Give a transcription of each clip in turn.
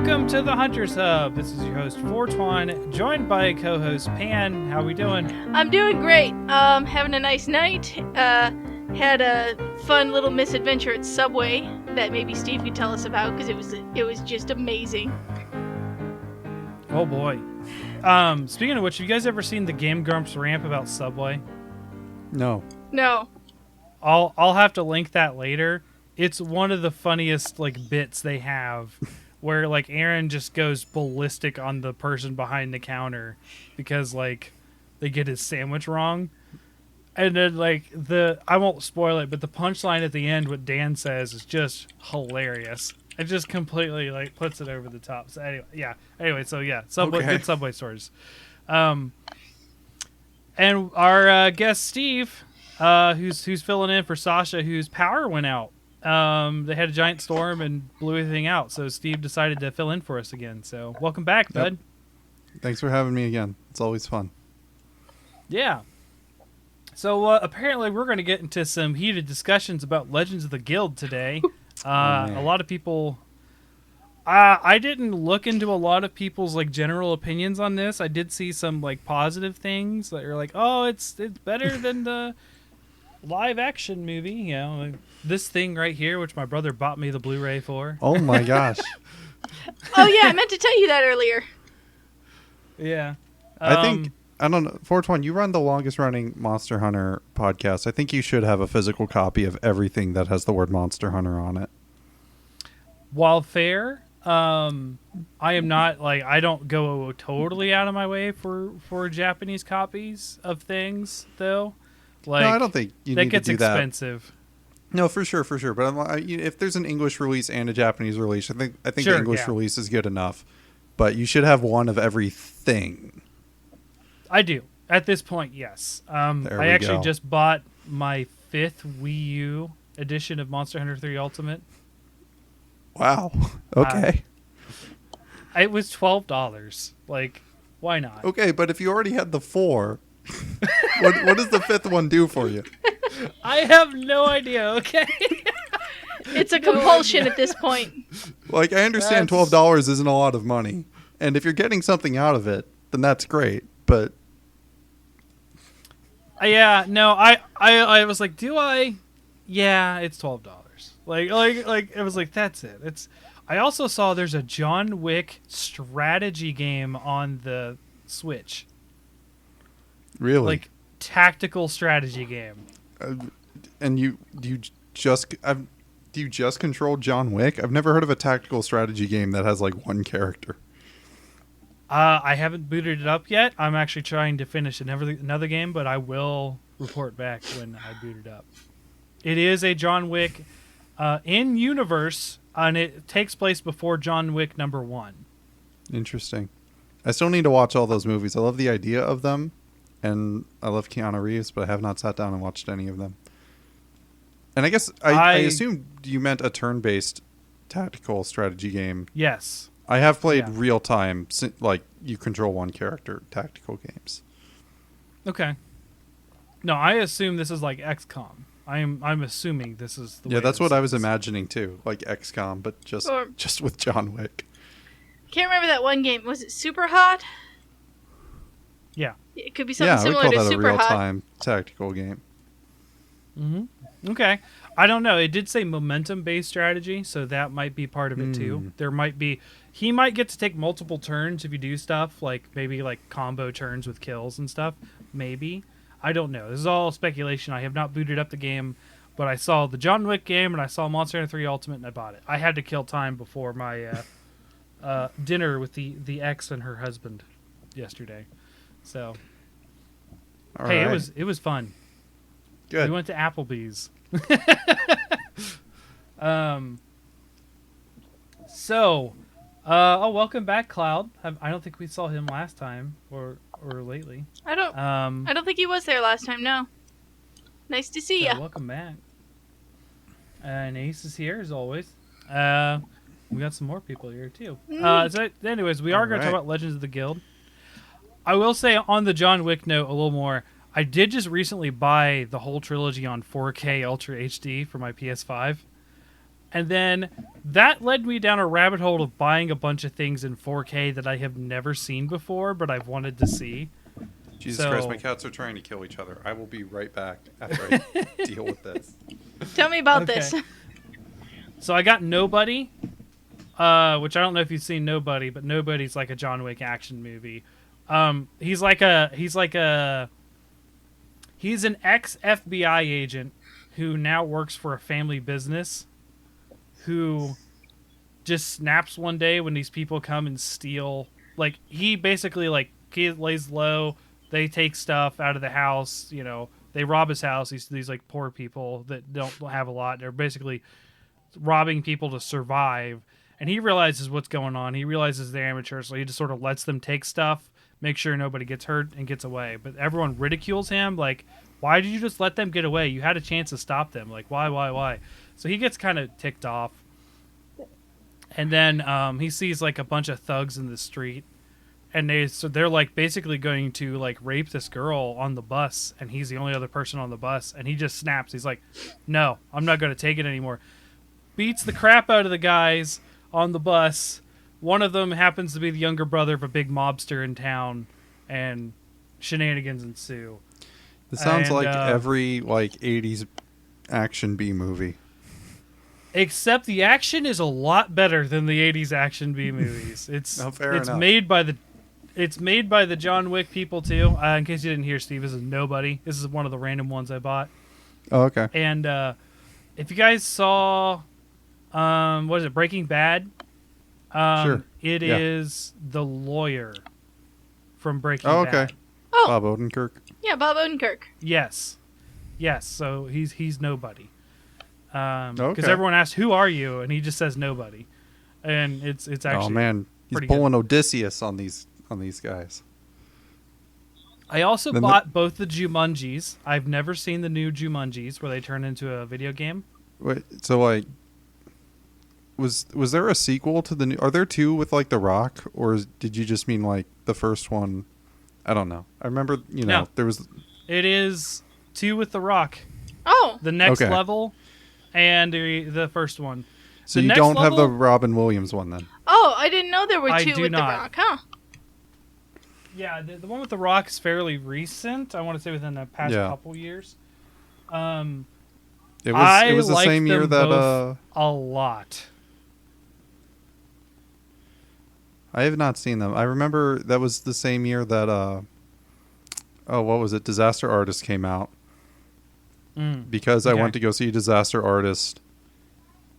Welcome to the Hunter's Hub. This is your host, Fortwan, joined by co-host Pan. How we doing? I'm doing great. Having a nice night. Had a fun little misadventure at Subway that maybe Steve could tell us about because it was just amazing. Oh boy. Speaking of which, have you guys ever seen the Game Grumps rant about Subway? No. No. I'll have to link that later. It's one of the funniest bits they have, where Aaron just goes ballistic on the person behind the counter because they get his sandwich wrong, and then I won't spoil it, but the punchline at the end, what Dan says, is just hilarious. It just completely puts it over the top. So anyway, Subway, okay. Good Subway stories. And our guest Steve, who's filling in for Sasha, whose power went out. They had a giant storm and blew everything out, so Steve decided to fill in for us again. So welcome back, bud. Thanks for having me again. It's always fun. Yeah. So apparently we're going to get into some heated discussions about Legends of the Guild today. A lot of people... I didn't look into a lot of people's general opinions on this. I did see some positive things that are oh, it's better than the live action movie, this thing right here, which my brother bought me the Blu-ray for. Oh my gosh. Oh yeah, I meant to tell you that earlier. Yeah. I don't know, 421, you run the longest running Monster Hunter podcast. I think you should have a physical copy of everything that has the word Monster Hunter on it. While fair, I am not I don't go totally out of my way for Japanese copies of things, though. No, I don't think you need to do that. That gets expensive. No, for sure. But if there's an English release and a Japanese release, I think sure, the English release is good enough. But you should have one of everything. I do. At this point, yes. I actually just bought my 5th Wii U edition of Monster Hunter 3 Ultimate. Wow. Okay. It was $12. Why not? Okay, but if you already had the 4... what does the 5th one do for you? I have no idea, okay? It's a compulsion at this point. I understand $12 isn't a lot of money. And if you're getting something out of it, then that's great. But... yeah, no, I was do I? Yeah, it's $12. It was that's it. I also saw there's a John Wick strategy game on the Switch. Really? Tactical strategy game. And do you just control John Wick? I've never heard of a tactical strategy game that has one character. I haven't booted it up yet. I'm actually trying to finish another game, but I will report back when I boot it up. It is a John Wick in universe, and it takes place before John Wick number 1. Interesting. I still need to watch all those movies. I love the idea of them. And I love Keanu Reeves, but I have not sat down and watched any of them. And I guess I assumed you meant a turn-based tactical strategy game. Yes. I have played real-time, you control one character tactical games. Okay. No, I assume this is like XCOM. I'm assuming this is the way that's what I was imagining too, like XCOM, but just with John Wick. Can't remember that one game. Was it Super Hot? Yeah. It could be something similar to Super Hot. Yeah, we call that a real-time tactical game. Mm-hmm. Okay. I don't know. It did say momentum-based strategy, so that might be part of it too. There might be... He might get to take multiple turns if you do stuff, maybe combo turns with kills and stuff. Maybe. I don't know. This is all speculation. I have not booted up the game, but I saw the John Wick game, and I saw Monster Hunter 3 Ultimate, and I bought it. I had to kill time before my dinner with the ex and her husband yesterday. So, all right. It was fun. Good. We went to Applebee's. Welcome back, Cloud. I don't think we saw him last time or lately. I don't think he was there last time. No. Nice to see you. Welcome back. And Ace is here as always. We got some more people here too. Anyways, we are going to talk about Legends of the Guild. I will say on the John Wick note a little more. I did just recently buy the whole trilogy on 4K Ultra HD for my PS5. And then that led me down a rabbit hole of buying a bunch of things in 4K that I have never seen before, but I've wanted to see. Jesus Christ, my cats are trying to kill each other. I will be right back after I deal with this. Tell me about this. So I got Nobody, which I don't know if you've seen Nobody, but Nobody's like a John Wick action movie. He's an ex-FBI agent who now works for a family business who just snaps one day when these people come and steal. Like, he basically, like, he lays low, they take stuff out of the house, you know, they rob his house, these like, poor people that don't have a lot. They're basically robbing people to survive, and he realizes what's going on. He realizes they're amateurs, so he just sort of lets them take stuff, make sure nobody gets hurt, and gets away. But everyone ridicules him, like, why did you just let them get away? You had a chance to stop them. Like, why? So he gets kind of ticked off. And then he sees, like, a bunch of thugs in the street. And they're, like, basically going to, like, rape this girl on the bus. And he's the only other person on the bus. And he just snaps. He's like, no, I'm not going to take it anymore. Beats the crap out of the guys on the bus. One of them happens to be the younger brother of a big mobster in town. And shenanigans ensue. This sounds like every, like, 80s action B movie. Except the action is a lot better than the 80s action B movies. It's made by the John Wick people too. In case you didn't hear, Steve, this is Nobody. This is one of the random ones I bought. Oh, okay. And if you guys saw, what is it, Breaking Bad? Sure. It is the lawyer from Breaking Bad. Bad. Oh, Bob Odenkirk. Yeah, Bob Odenkirk. Yes. So he's Nobody. Because okay. everyone asks, "Who are you?" and he just says Nobody, and it's actually. Oh man, he's pulling good. Odysseus on these guys. I also bought both the Jumanjis. I've never seen the new Jumanjis where they turn into a video game. Wait, so like, was there a sequel to the new? Are there two with like The Rock, or did you just mean like the first one? I don't know. I remember, No. There was. It is 2 with The Rock. Oh, the next level. And the first one. So you don't have the Robin Williams one then? Oh, I didn't know there were two with The Rock, huh? Yeah, the one with The Rock is fairly recent. I want to say within the past couple years. It was the same year that a lot. I have not seen them. I remember that was the same year that what was it? Disaster Artist came out. Because I went to go see Disaster Artist,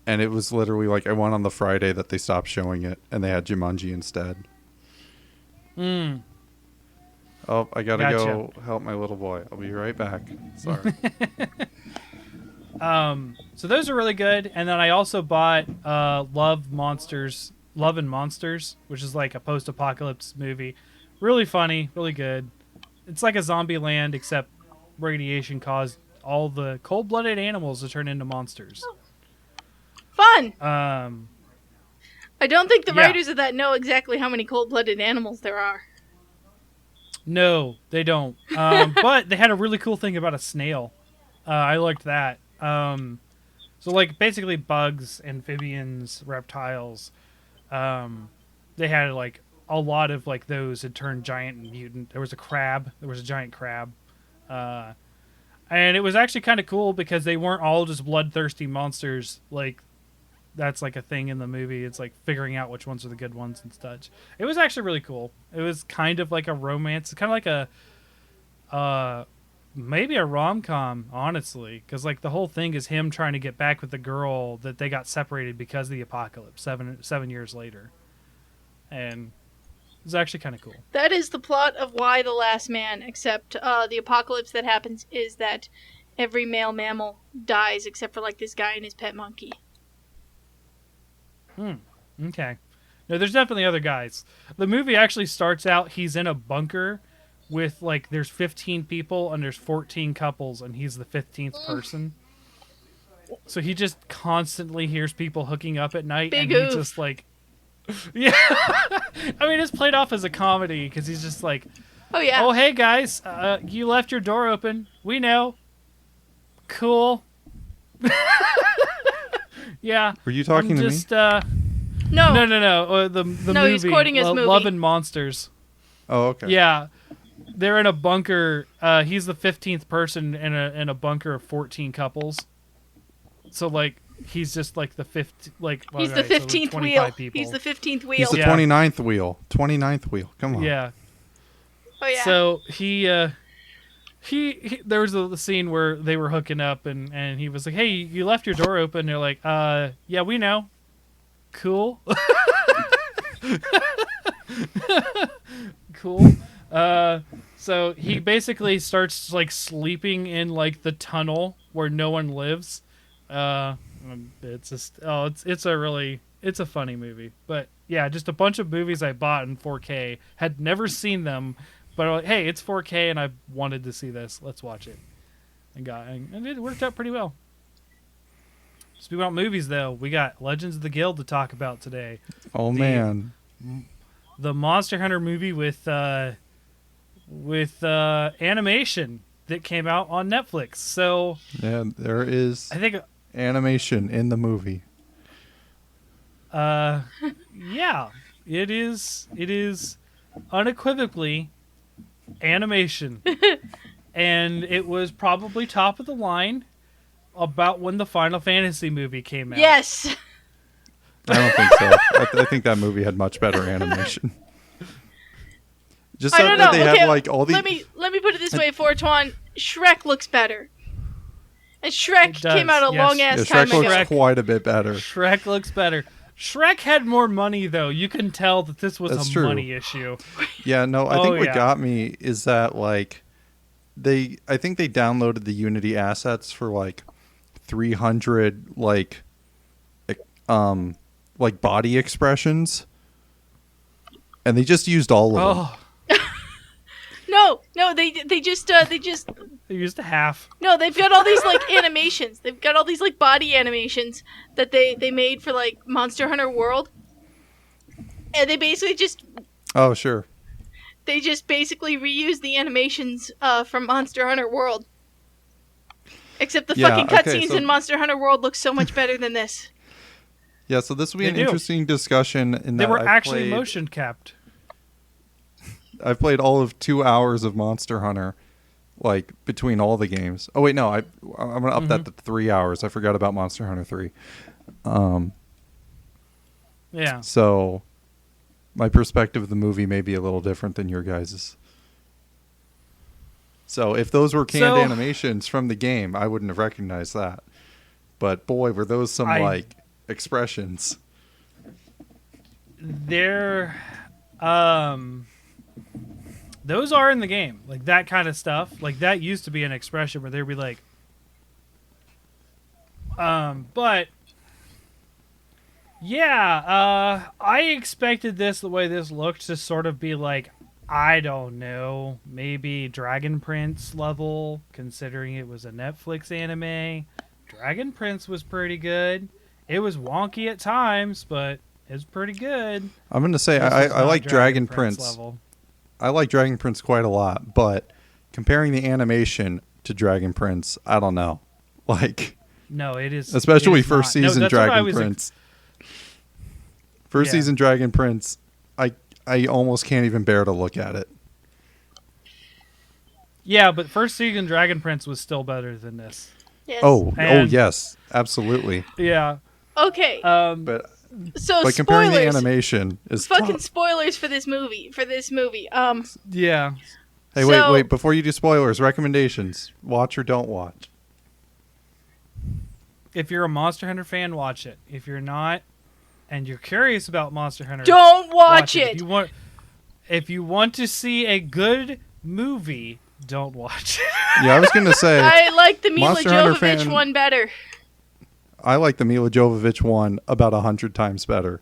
and it was literally like I went on the Friday that they stopped showing it, and they had Jumanji instead. Oh, I gotta go help my little boy. I'll be right back. Sorry. So those are really good, and then I also bought Love and Monsters, which is like a post-apocalypse movie. Really funny, really good. It's like a zombie land, except radiation caused all the cold-blooded animals to turn into monsters. Fun. I don't think the writers of that know exactly how many cold-blooded animals there are. No, they don't. But they had a really cool thing about a snail. I liked that. So like basically bugs, amphibians, reptiles. They had like a lot of like those had turned giant and mutant. There was a crab. There was a giant crab. And it was actually kind of cool because they weren't all just bloodthirsty monsters. Like, that's like a thing in the movie. It's like figuring out which ones are the good ones and such. It was actually really cool. It was kind of like a romance. Kind of like a, maybe a rom-com, honestly. Because like the whole thing is him trying to get back with the girl that they got separated because of the apocalypse 7 years later. And it's actually kind of cool. That is the plot of Y: The Last Man, except the apocalypse that happens is that every male mammal dies except for like this guy and his pet monkey. Okay. No, there's definitely other guys. The movie actually starts out, he's in a bunker with like, there's 15 people and there's 14 couples and he's the 15th person. So he just constantly hears people hooking up at night. Big and oof. He's just like... Yeah, I mean, it's played off as a comedy because he's just like, oh hey guys, you left your door open. We know. Cool. Yeah. Were you talking to me? No. The movie. He's quoting his movie. Love and Monsters. Oh, okay. Yeah. They're in a bunker. He's the 15th person in a bunker of 14 couples. So like he's just like the fifth. Like he's the 15th wheel. People. He's the 15th wheel. He's the 29th wheel. 29th wheel. Come on. Yeah. Oh yeah. So he there was a scene where they were hooking up and he was like, "Hey, you left your door open." They're like, yeah, we know." Cool. Cool. So he basically starts like sleeping in like the tunnel where no one lives. It's just it's a funny movie. But yeah, just a bunch of movies I bought in 4K. Had never seen them, but I'm like, hey, it's 4K and I wanted to see this. Let's watch it. And it worked out pretty well. Speaking about movies, though, we got Legends of the Guild to talk about today. Oh, man. The Monster Hunter movie with animation that came out on Netflix. So yeah, there is animation in the movie. Yeah, it is unequivocally animation. And it was probably top of the line about when the Final Fantasy movie came out. Yes. I don't think so. I think that movie had much better animation. Just I don't know. they okay, have like all these. Let me put it this way, Fortuan. Shrek looks better, and Shrek came out a long ass time ago. Shrek looks quite a bit better. Shrek looks better. Shrek had more money, though. You can tell that this was a money issue. Yeah, no, I think what got me is that like I think they downloaded the Unity assets for like 300 like body expressions, and they just used all of them. No, they just They used a half. No, they've got all these like animations. They've got all these like body animations that they made for like Monster Hunter World, and they basically just sure. They just basically reused the animations from Monster Hunter World. Except the fucking cutscenes in Monster Hunter World look so much better than this. Yeah, so this will be an interesting discussion. They were actually motion capped. I've played all of 2 hours of Monster Hunter, like between all the games. Oh wait, no, I'm gonna up that to 3 hours. I forgot about Monster Hunter 3. Yeah. So my perspective of the movie may be a little different than your guys's. So if those were canned animations from the game, I wouldn't have recognized that. But boy, were those some like expressions. They're those are in the game. Like that kind of stuff. Like that used to be an expression where they'd be like but yeah, I expected this the way this looked to sort of be like, I don't know, maybe Dragon Prince level, considering it was a Netflix anime. Dragon Prince was pretty good. It was wonky at times, but it was pretty good. I'm going to say I like Dragon Prince. Level. I like Dragon Prince quite a lot, but comparing the animation to Dragon Prince, I don't know. Like, no, it is. Especially first season Dragon Prince. First season Dragon Prince, I almost can't even bear to look at it. Yeah, but first season Dragon Prince was still better than this. Yes. Oh yes, absolutely. Yeah. Okay. But spoilers. Comparing the animation is fucking spoilers for this movie. Yeah. Hey, wait! Before you do spoilers, recommendations: watch or don't watch. If you're a Monster Hunter fan, watch it. If you're not, and you're curious about Monster Hunter, don't watch it. If you want to see a good movie, don't watch it. Yeah, I was gonna say I like the Mila Jovovich one better. I like the Mila Jovovich one about 100 times better.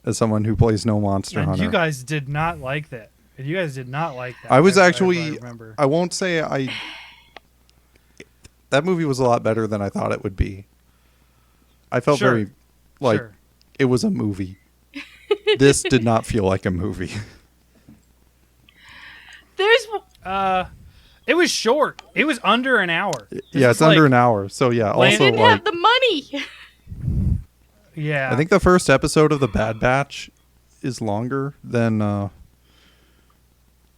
As someone who plays no Monster Hunter, you guys did not like that. You guys did not like that. I was actually. I won't say I. That movie was a lot better than I thought it would be. I felt very like it was a movie. This did not feel like a movie. It was short. It was under an hour. It's under an hour. So yeah, also didn't have the money. Yeah. I think the first episode of The Bad Batch is longer than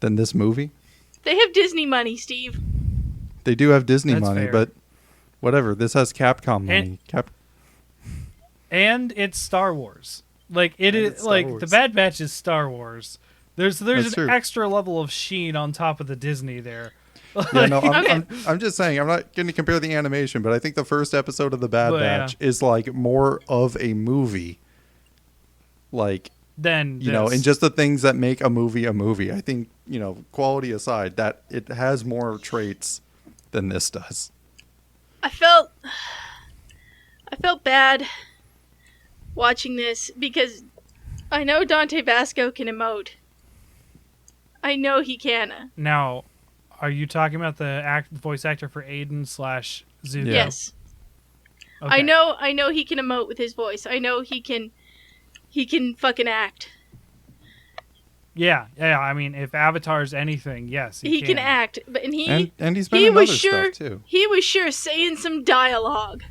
this movie. They have Disney money, Steve. They do have Disney That's money, fair. but whatever. This has Capcom money. And it's Star Wars. Like it And is it's Star like Wars. the Bad Batch is Star Wars. There's That's an true. extra level of sheen on top of the Disney there. Yeah, no, Okay. I'm just saying. I'm not going to compare the animation, but I think the first episode of The Bad Well, yeah. Batch is like more of a movie. Like, Then you know, and just the things that make a movie a movie. I think, you know, quality aside, that it has more traits than this does. I felt bad watching this because I know Dante Basco can emote. I know he can. Now, are you talking about the voice actor for Aiden / Zuko? Yeah. Yes. Okay. I know he can emote with his voice. I know he can fucking act. Yeah. I mean, if Avatar's anything, yes, He can act, but and And he's been he in was other sure stuff too. he was sure saying some dialogue.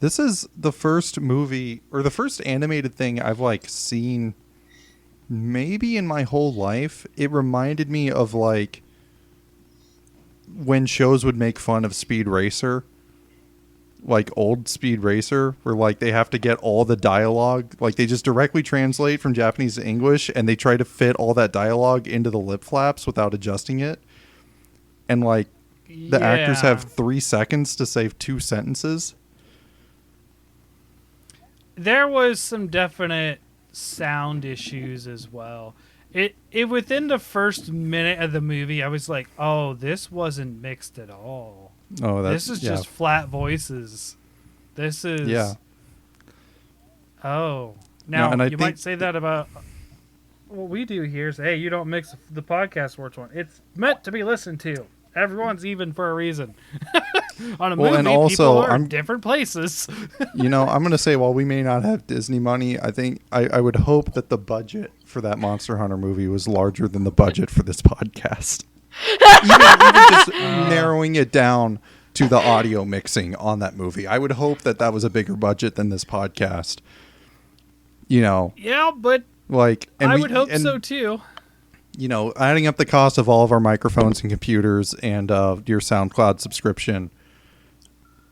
This is the first movie or the first animated thing I've like seen maybe in my whole life. It reminded me of like when shows would make fun of Speed Racer, like old Speed Racer, where like they have to get all the dialogue, like they just directly translate from Japanese to English and they try to fit all that dialogue into the lip flaps without adjusting it. And like the actors have 3 seconds to say 2 sentences. There was some definite sound issues as well. It within the first minute of the movie, I was like, "Oh, this wasn't mixed at all. Oh, that's This is just flat voices. This is Oh, now No, and I you think- might say that about what we do here. Is hey, you don't mix the podcast words one. It's meant to be listened to. Everyone's even for a reason. On a Well, movie, and also, people are I'm- in different places. You know, I'm going to say, while we may not have Disney money, I think I would hope that the budget for that Monster Hunter movie was larger than the budget for this podcast. even just narrowing it down to the audio mixing on that movie. I would hope that was a bigger budget than this podcast. You know, Yeah, but like, and I would hope so too. You know, adding up the cost of all of our microphones and computers and your SoundCloud subscription,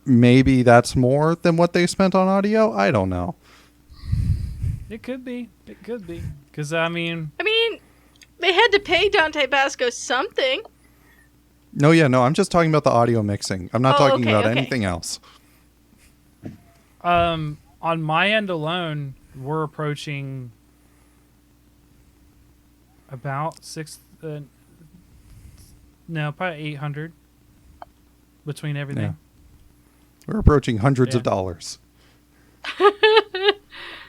maybe that's more than what they spent on audio. I don't know. It could be. It could be. Because, I mean, They had to pay Dante Basco something. No, I'm just talking about the audio mixing. I'm not talking about anything else. on my end alone, we're approaching about probably 800 between everything. Yeah. We're approaching hundreds of dollars.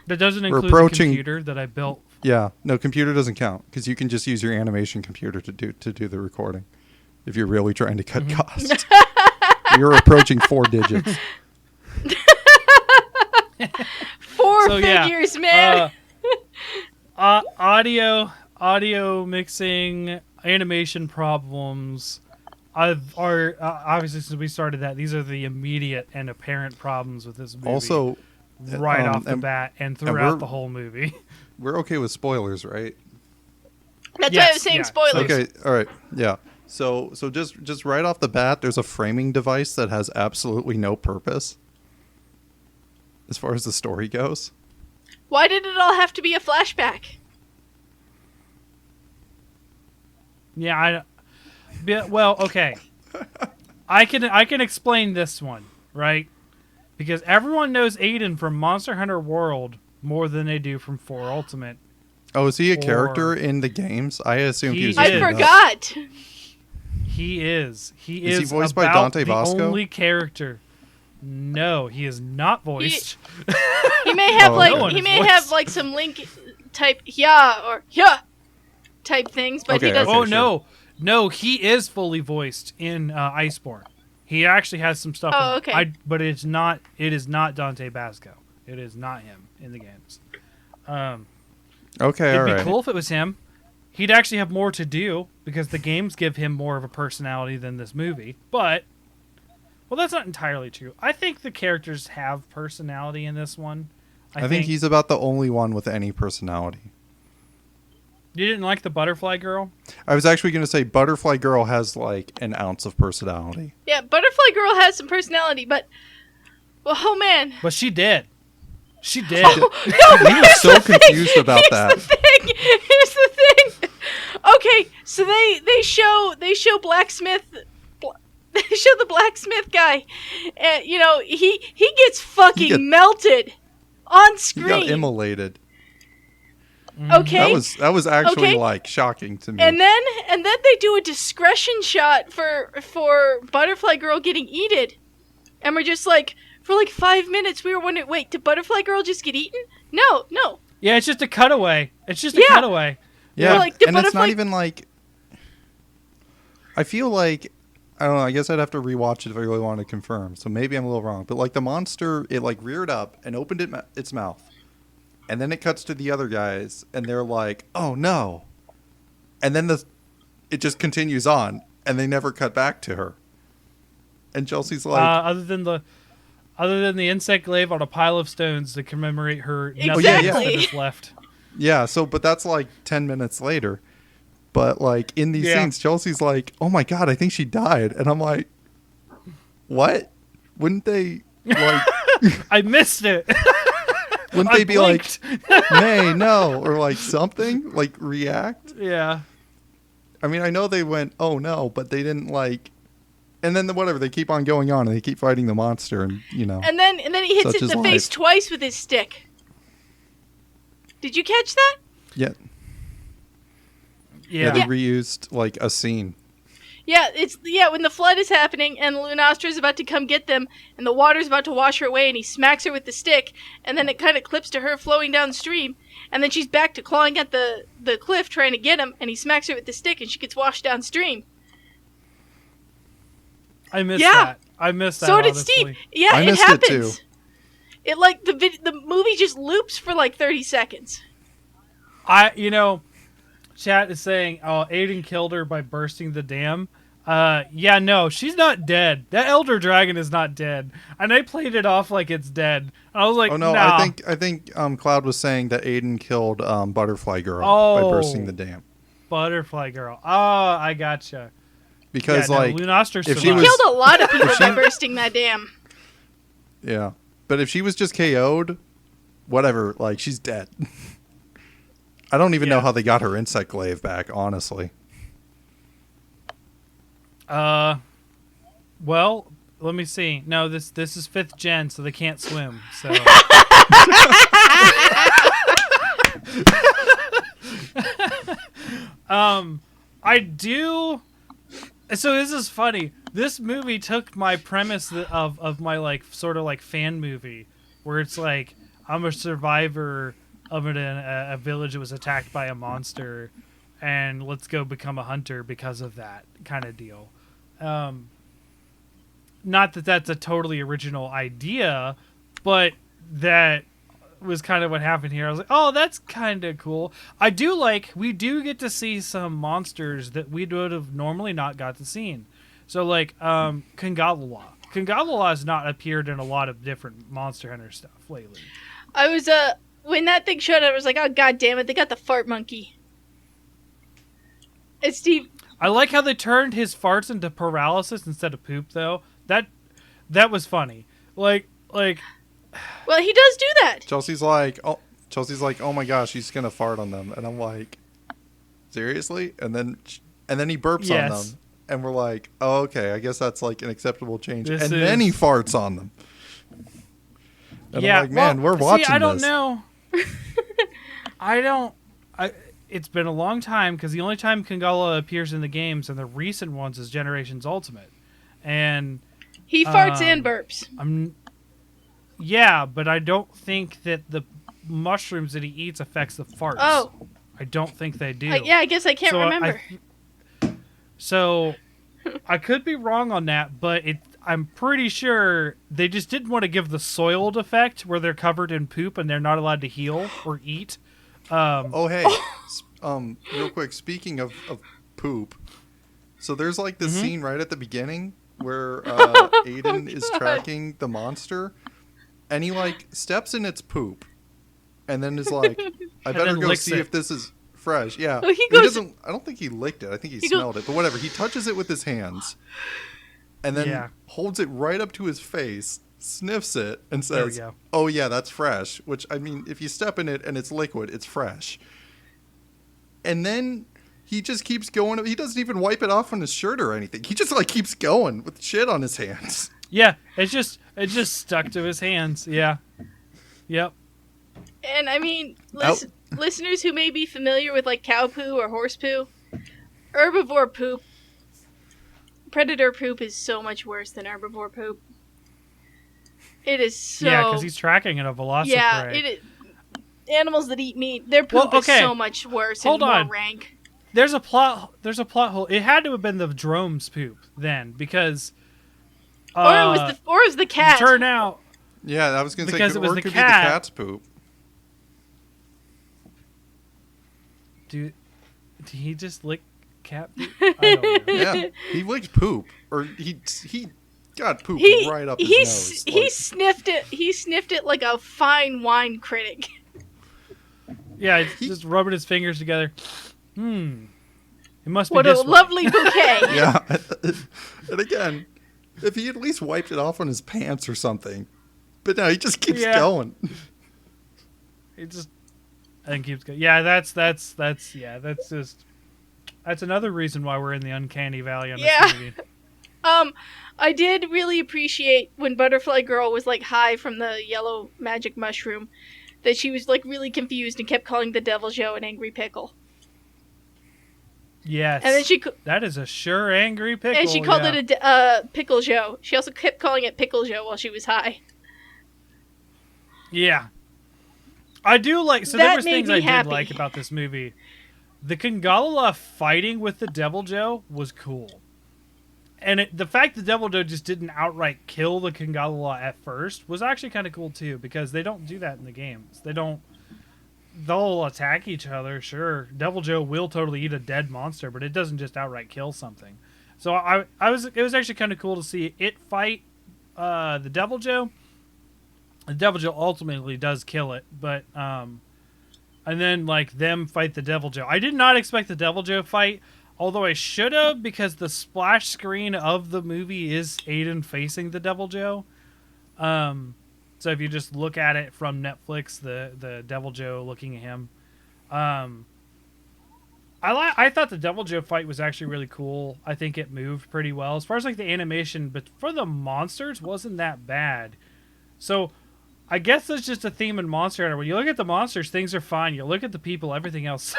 That doesn't include the approaching- computer that I built. Yeah, no, computer doesn't count because you can just use your animation computer to do the recording. If you're really trying to cut costs, you're approaching 4 digits. Four So, yeah, figures, man. Audio mixing, animation problems. Obviously, since we started that, these are the immediate and apparent problems with this movie. Also, right off the and bat and we're- throughout the whole movie. we're okay with spoilers, right? That's why I yes, was saying yeah. spoilers. Okay, all right, yeah. So just right off the bat, there's a framing device that has absolutely no purpose as far as the story goes. Why did it all have to be a flashback? Yeah, well, okay. I can explain this one, right? Because everyone knows Aiden from Monster Hunter World more than they do from 4 Ultimate. Oh, is he a Or- character in the games? I assumed he was. He just I is. made up. forgot. He is. He Is is he voiced by about Dante the Basco? only character. No, he is not voiced. He may have Oh, like no one he is may voiced. have like some Link type yeah or yeah type things, but he Okay, doesn't. Oh sure. no, he is fully voiced in Iceborne. He actually has some stuff. Oh, in okay. it. But it's not. It is not Dante Basco. It is not him in the games. Okay, all It'd right. be cool if it was him. He'd actually have more to do because the games give him more of a personality than this movie. But Well, that's not entirely true. I think the characters have personality in this one. I think he's about the only one with any personality. You didn't like the butterfly girl? I was actually going to say Butterfly Girl has like an ounce of personality. Yeah, Butterfly Girl has some personality, but oh man. But she did. She did. Oh, no, We were so confused about that. Here's the thing. Okay, so they show blacksmith. They show the blacksmith guy, and he gets fucking melted on He screen. got immolated. Okay, That was actually Okay. like shocking to me. and then they do a discretion shot for Butterfly Girl getting eaten, and we're just like, for like 5 minutes we were wondering, wait, did Butterfly Girl just get eaten? No. Yeah, it's just a cutaway. It's just a cutaway. Yeah, like, and it's not even like. I feel like, I don't know. I guess I'd have to rewatch it if I really wanted to confirm. So maybe I'm a little wrong, but like the monster, it like reared up and opened its mouth, and then it cuts to the other guys, and they're like, "Oh no," and then it just continues on, and they never cut back to her. And Chelsea's like, other than the insect glaive on a pile of stones to commemorate her Exactly. nothing that's left. yeah. So, but that's like 10 minutes later. But like in these scenes, Chelsea's like, "Oh my god, I think she died," and I'm like, "What? Wouldn't they like?" I missed it. Wouldn't they be like, "Nay, no," or like something like react? Yeah. I mean, I know they went, "Oh no," but they didn't like. And then whatever, they keep on going on, and they keep fighting the monster, and And then he hits it in the face twice with his stick. Did you catch that? Yeah. Yeah. They reused like a scene. Yeah, when the flood is happening and Lunastra is about to come get them, and the water's about to wash her away, and he smacks her with the stick, and then it kind of clips to her flowing downstream, and then she's back to clawing at the cliff trying to get him, and he smacks her with the stick, and she gets washed downstream. I missed that. I missed that. So did honestly. Steve. Yeah, I it missed happens. it too. It like the movie just loops for like 30 seconds. Chat is saying, "Oh, Aiden killed her by bursting the dam." Yeah, no, she's not dead. That elder dragon is not dead, and they played it off like it's dead. I was like, "Oh no, nah. I think Cloud was saying that Aiden killed Butterfly Girl by bursting the dam." Butterfly Girl. Oh, I gotcha. Because like, Lunastra if He killed a lot of people by bursting that dam. Yeah, but if she was just KO'd, whatever, like she's dead. I don't even know how they got her insect glaive back, honestly. Well, let me see. No, this is 5th gen, so they can't swim. So I do. So this is funny. This movie took my premise of my like sort of like fan movie, where it's like I'm a survivor of a village that was attacked by a monster, and let's go become a hunter because of that kind of deal. Not that that's a totally original idea, but that was kind of what happened here. I was like, oh, that's kind of cool. We do get to see some monsters that we would have normally not got to see. So like Kangalala. Kangalala has not appeared in a lot of different Monster Hunter stuff lately. I was when that thing showed up, I was like, oh god damn it, they got the fart monkey. It's Steve. I like how they turned his farts into paralysis instead of poop, though. That was funny. Like. Well, he does do that. Chelsea's like, oh my gosh, he's gonna fart on them, and I'm like, seriously? And then he burps on them, and we're like, oh, okay, I guess that's like an acceptable change. Then he farts on them. And I'm like, man, we're watching this. I don't know. It's been a long time, because the only time Kangala appears in the games and the recent ones is Generations Ultimate. And he farts and burps. Yeah, but I don't think that the mushrooms that he eats affects the farts. Oh. I don't think they do. I guess I can't remember. So I could be wrong on that, but I'm pretty sure they just didn't want to give the soiled effect where they're covered in poop and they're not allowed to heal or eat. Real quick, speaking of poop, so there's like this scene right at the beginning where Aiden is tracking the monster, and he like steps in its poop, and then is like, "I better go see if this is fresh." Yeah, well, he doesn't. I don't think he licked it. I think he smelled it. But whatever. He touches it with his hands, and then holds it right up to his face, sniffs it, and says, "Oh yeah, that's fresh." Which, I mean, if you step in it and it's liquid, it's fresh. And then he just keeps going. He doesn't even wipe it off on his shirt or anything. He just like keeps going with shit on his hands. Yeah, it just stuck to his hands. Yeah. Yep. And I mean, listeners who may be familiar with like cow poo or horse poo, herbivore poop, predator poop is so much worse than herbivore poop. It is so... Yeah, because he's tracking at a velocity. Yeah, it is. Animals that eat meat, their poop is so much worse and more rank. There's a plot hole. It had to have been the drone's poop then, because... or it was the cat. Turn out... Yeah, I was going to say, because it was or the it could cat. be the cat's poop. Did he just lick cat poop? I don't know. Yeah, he licked poop. Or he got poop right up his nose. He sniffed it. He sniffed it like a fine wine critic. Yeah, just rubbing his fingers together. It must be what this a way. lovely bouquet. Yeah. And again, if he at least wiped it off on his pants or something. But no, he just keeps going. He just and keeps going. Yeah, that's another reason why we're in the uncanny valley on this movie. I did really appreciate when Butterfly Girl was like high from the yellow magic mushroom, that she was like really confused and kept calling the Devil Joe an angry pickle. Yes. And then that is a sure angry pickle. And she called it a Pickle Joe. She also kept calling it Pickle Joe while she was high. Yeah. I do like... So there was things I did like about this movie. The Kangala fighting with the Devil Joe was cool. And the fact the Devil Joe just didn't outright kill the Kangala at first was actually kind of cool too, because they don't do that in the games. They'll attack each other, sure. Devil Joe will totally eat a dead monster, but it doesn't just outright kill something. So it was actually kind of cool to see it fight the Devil Joe. The Devil Joe ultimately does kill it, but and then like them fight the Devil Joe. I did not expect the Devil Joe fight, although I should have, because the splash screen of the movie is Aiden facing the Devil Joe. So if you just look at it from Netflix, the Devil Joe looking at him, I thought the Devil Joe fight was actually really cool. I think it moved pretty well as far as like the animation, but for the monsters wasn't that bad. So I guess that's just a theme in Monster Hunter. When you look at the monsters, things are fine. You look at the people, everything else.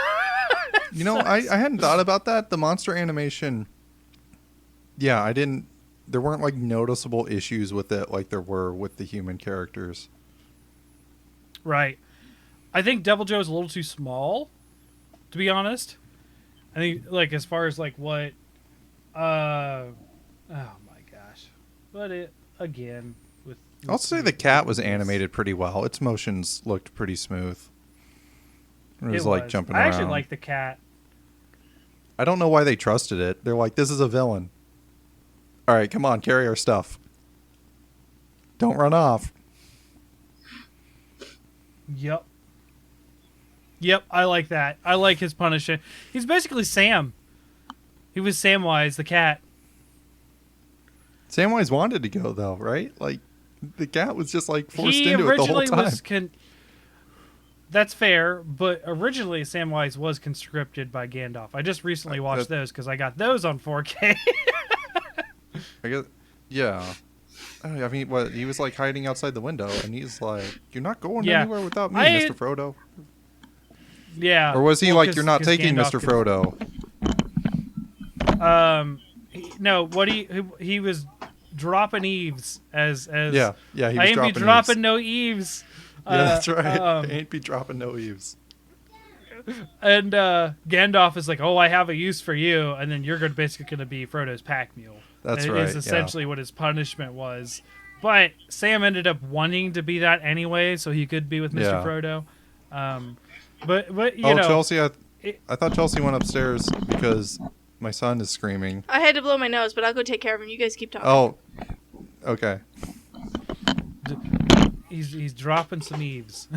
You know, I hadn't thought about that. The monster animation, yeah, there weren't like noticeable issues with it like there were with the human characters. Right. I think Devil Joe is a little too small, to be honest. I think like as far as like what oh my gosh. But it again with I'll say the cat was animated pretty well. Its motions looked pretty smooth. It was like jumping around. I actually like the cat. I don't know why they trusted it. They're like, this is a villain. All right, come on, carry our stuff. Don't run off. Yep, I like that. I like his punishment. He's basically Sam. He was Samwise, the cat. Samwise wanted to go, though, right? Like, the cat was just, like, forced into it the whole time. That's fair, but originally Samwise was conscripted by Gandalf. I just recently watched those because I got those on 4K. I guess, yeah. I mean, he was like hiding outside the window, and he's like, "You're not going anywhere without me, Mr. Frodo." Yeah. Or was he like, "You're not taking Gandalf Mr. Frodo"? No. What he was dropping eaves as yeah. He was I ain't dropping be dropping eaves. no eaves. Yeah, that's right. I ain't be dropping no eaves. And Gandalf is like, "Oh, I have a use for you," and then you're basically going to be Frodo's pack mule. That's right. It is essentially what his punishment was. But Sam ended up wanting to be that anyway, so he could be with Mr. Frodo. But you know, Chelsea, I thought Chelsea went upstairs because My son is screaming. I had to blow my nose, but I'll go take care of him. You guys keep talking. Oh, okay. He's dropping some eaves.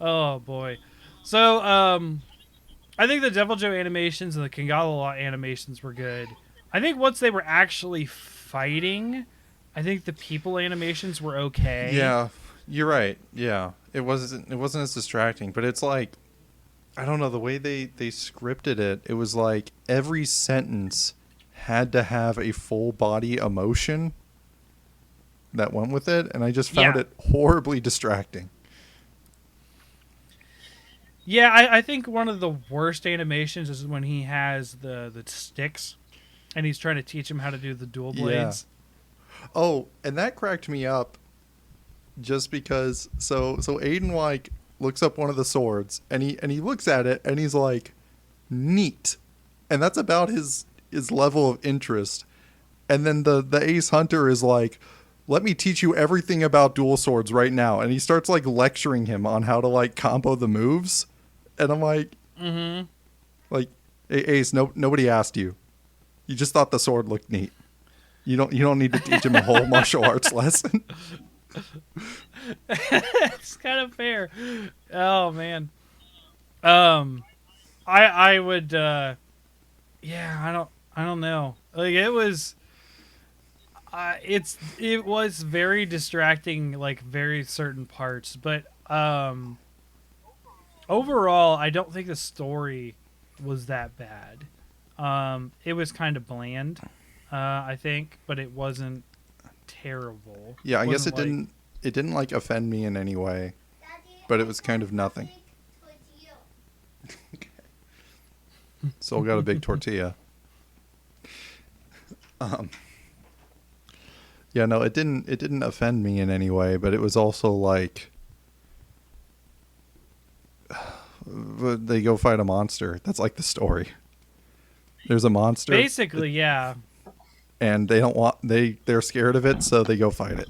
Oh boy. So I think the Devil Joe animations and the Kingala animations were good. I think once they were actually fighting, I think the people animations were okay. Yeah, you're right. Yeah, it wasn't as distracting, but it's like, I don't know, the way they scripted it. It was like every sentence had to have a full body emotion that went with it, and I just found it horribly distracting. Yeah, I think one of the worst animations is when he has the sticks, and he's trying to teach him how to do the dual blades. Yeah. Oh, and that cracked me up, just because. So Aiden like looks up one of the swords, and he looks at it, and he's like, neat, and that's about his level of interest. And then the ace hunter is like, let me teach you everything about dual swords right now, and he starts like lecturing him on how to like combo the moves. And I'm like, like, hey, Ace, nobody asked you. You just thought the sword looked neat. You don't need to teach him a whole martial arts lesson. It's kind of fair. Oh man. I would. Yeah, I don't know. Like it was. It was very distracting, like very certain parts, but overall, I don't think the story was that bad. It was kind of bland, I think, but it wasn't terrible. Yeah, I guess it didn't like offend me in any way, but it was kind of nothing. Soul got a big tortilla. Yeah, no, it didn't offend me in any way, but it was also like, they go fight a monster. That's like the story. There's a monster. Basically, yeah. And they're scared of it, so they go fight it.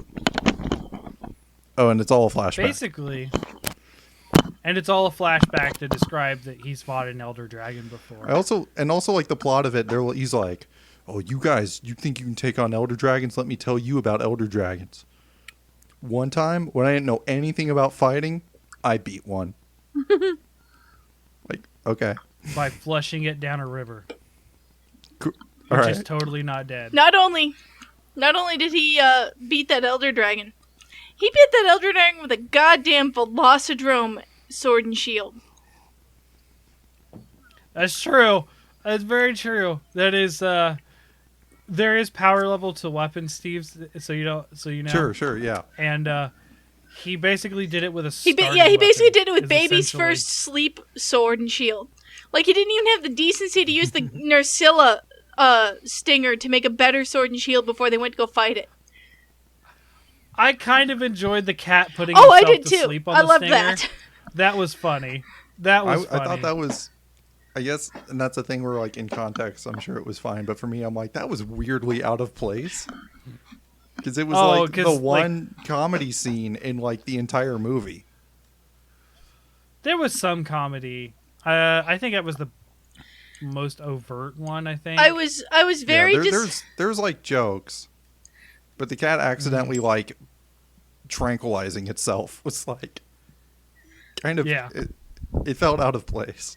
Oh, and it's all a flashback. Basically. And it's all a flashback to describe that he's fought an elder dragon before. Also like the plot of it, he's like, oh, you guys, you think you can take on elder dragons? Let me tell you about elder dragons. One time, when I didn't know anything about fighting, I beat one. Like, okay. By flushing it down a river. Cool. Which is totally not dead. Not only did he beat that elder dragon, he beat that elder dragon with a goddamn Velocidrome sword and shield. That's true. That's very true. That is, there is power level to weapons, Steve. So you know. Sure, yeah. And he basically did it with a. He basically did it with baby's first sleep sword and shield. Like he didn't even have the decency to use the Nursilla stinger to make a better sword and shield before they went to go fight it. I kind of enjoyed the cat putting himself I did to too. sleep on I the loved stinger. that. That was funny. I thought that was, I guess, and that's a thing where, like, in context, I'm sure it was fine. But for me, I'm like, that was weirdly out of place. Because it was, the one comedy scene in, like, the entire movie. There was some comedy. I think it was the most overt one, I think. I was very... there's, like, jokes. But the cat accidentally, like, tranquilizing itself was, like, kind of... Yeah. It felt out of place.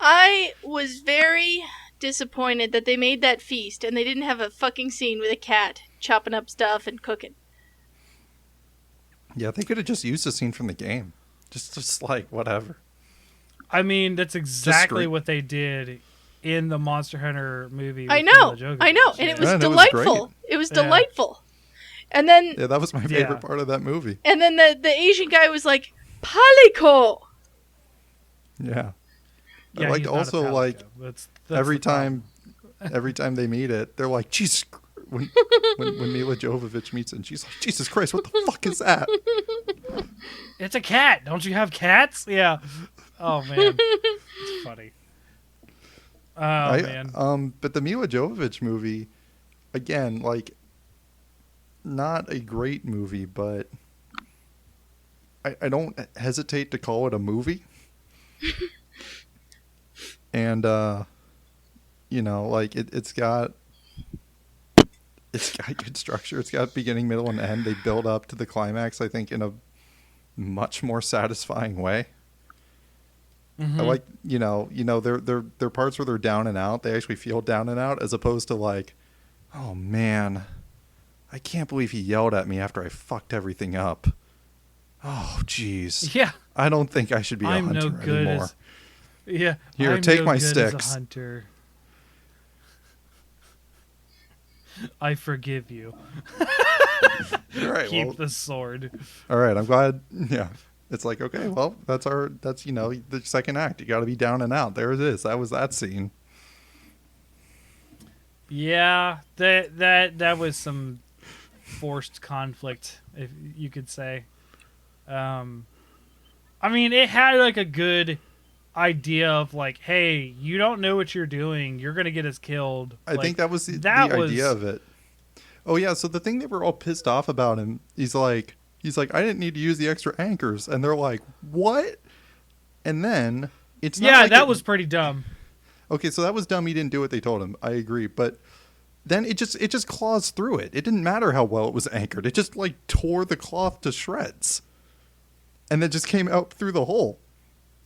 I was very disappointed that they made that feast and they didn't have a fucking scene with a cat chopping up stuff and cooking. Yeah, they could have just used a scene from the game. Just like, whatever. I mean, that's exactly what they did in the Monster Hunter movie. I know, and it was delightful. It was delightful. And then... Yeah, that was my favorite part of that movie. And then the Asian guy was like, Palico! Yeah. I liked also, like, that's every time they meet it, they're like, Jesus, when Mila Jovovich meets it, and she's like, Jesus Christ, what the fuck is that? It's a cat. Don't you have cats? Yeah. Oh, man. It's funny. Man. But the Mila Jovovich movie, again, like, not a great movie, but I don't hesitate to call it a movie. and like it's got good structure. It's got beginning, middle, and end. They build up to the climax, I think, in a much more satisfying way. I like, there parts where they're down and out. They actually feel down and out, as opposed to like, oh man, I can't believe he yelled at me after I fucked everything up. Oh jeez. Yeah. I don't think I should be a hunter anymore. Yeah. Here, I'm take no my good sticks. As a hunter. I forgive you. All right, Keep the sword. All right, I'm glad. Yeah. It's like, okay, well, that's the second act. You got to be down and out. There it is. That was that scene. Yeah, that was some forced conflict, if you could say. I mean, it had like a good idea of like, hey, you don't know what you're doing. You're gonna get us killed. I think that was the idea of it. Oh yeah, so the thing they were all pissed off about him, he's like, I didn't need to use the extra anchors, and they're like, what? And then it's not like that was pretty dumb. Okay, so that was dumb. He didn't do what they told him. I agree, but then it just claws through it. It didn't matter how well it was anchored. It just like tore the cloth to shreds, and then just came out through the hole.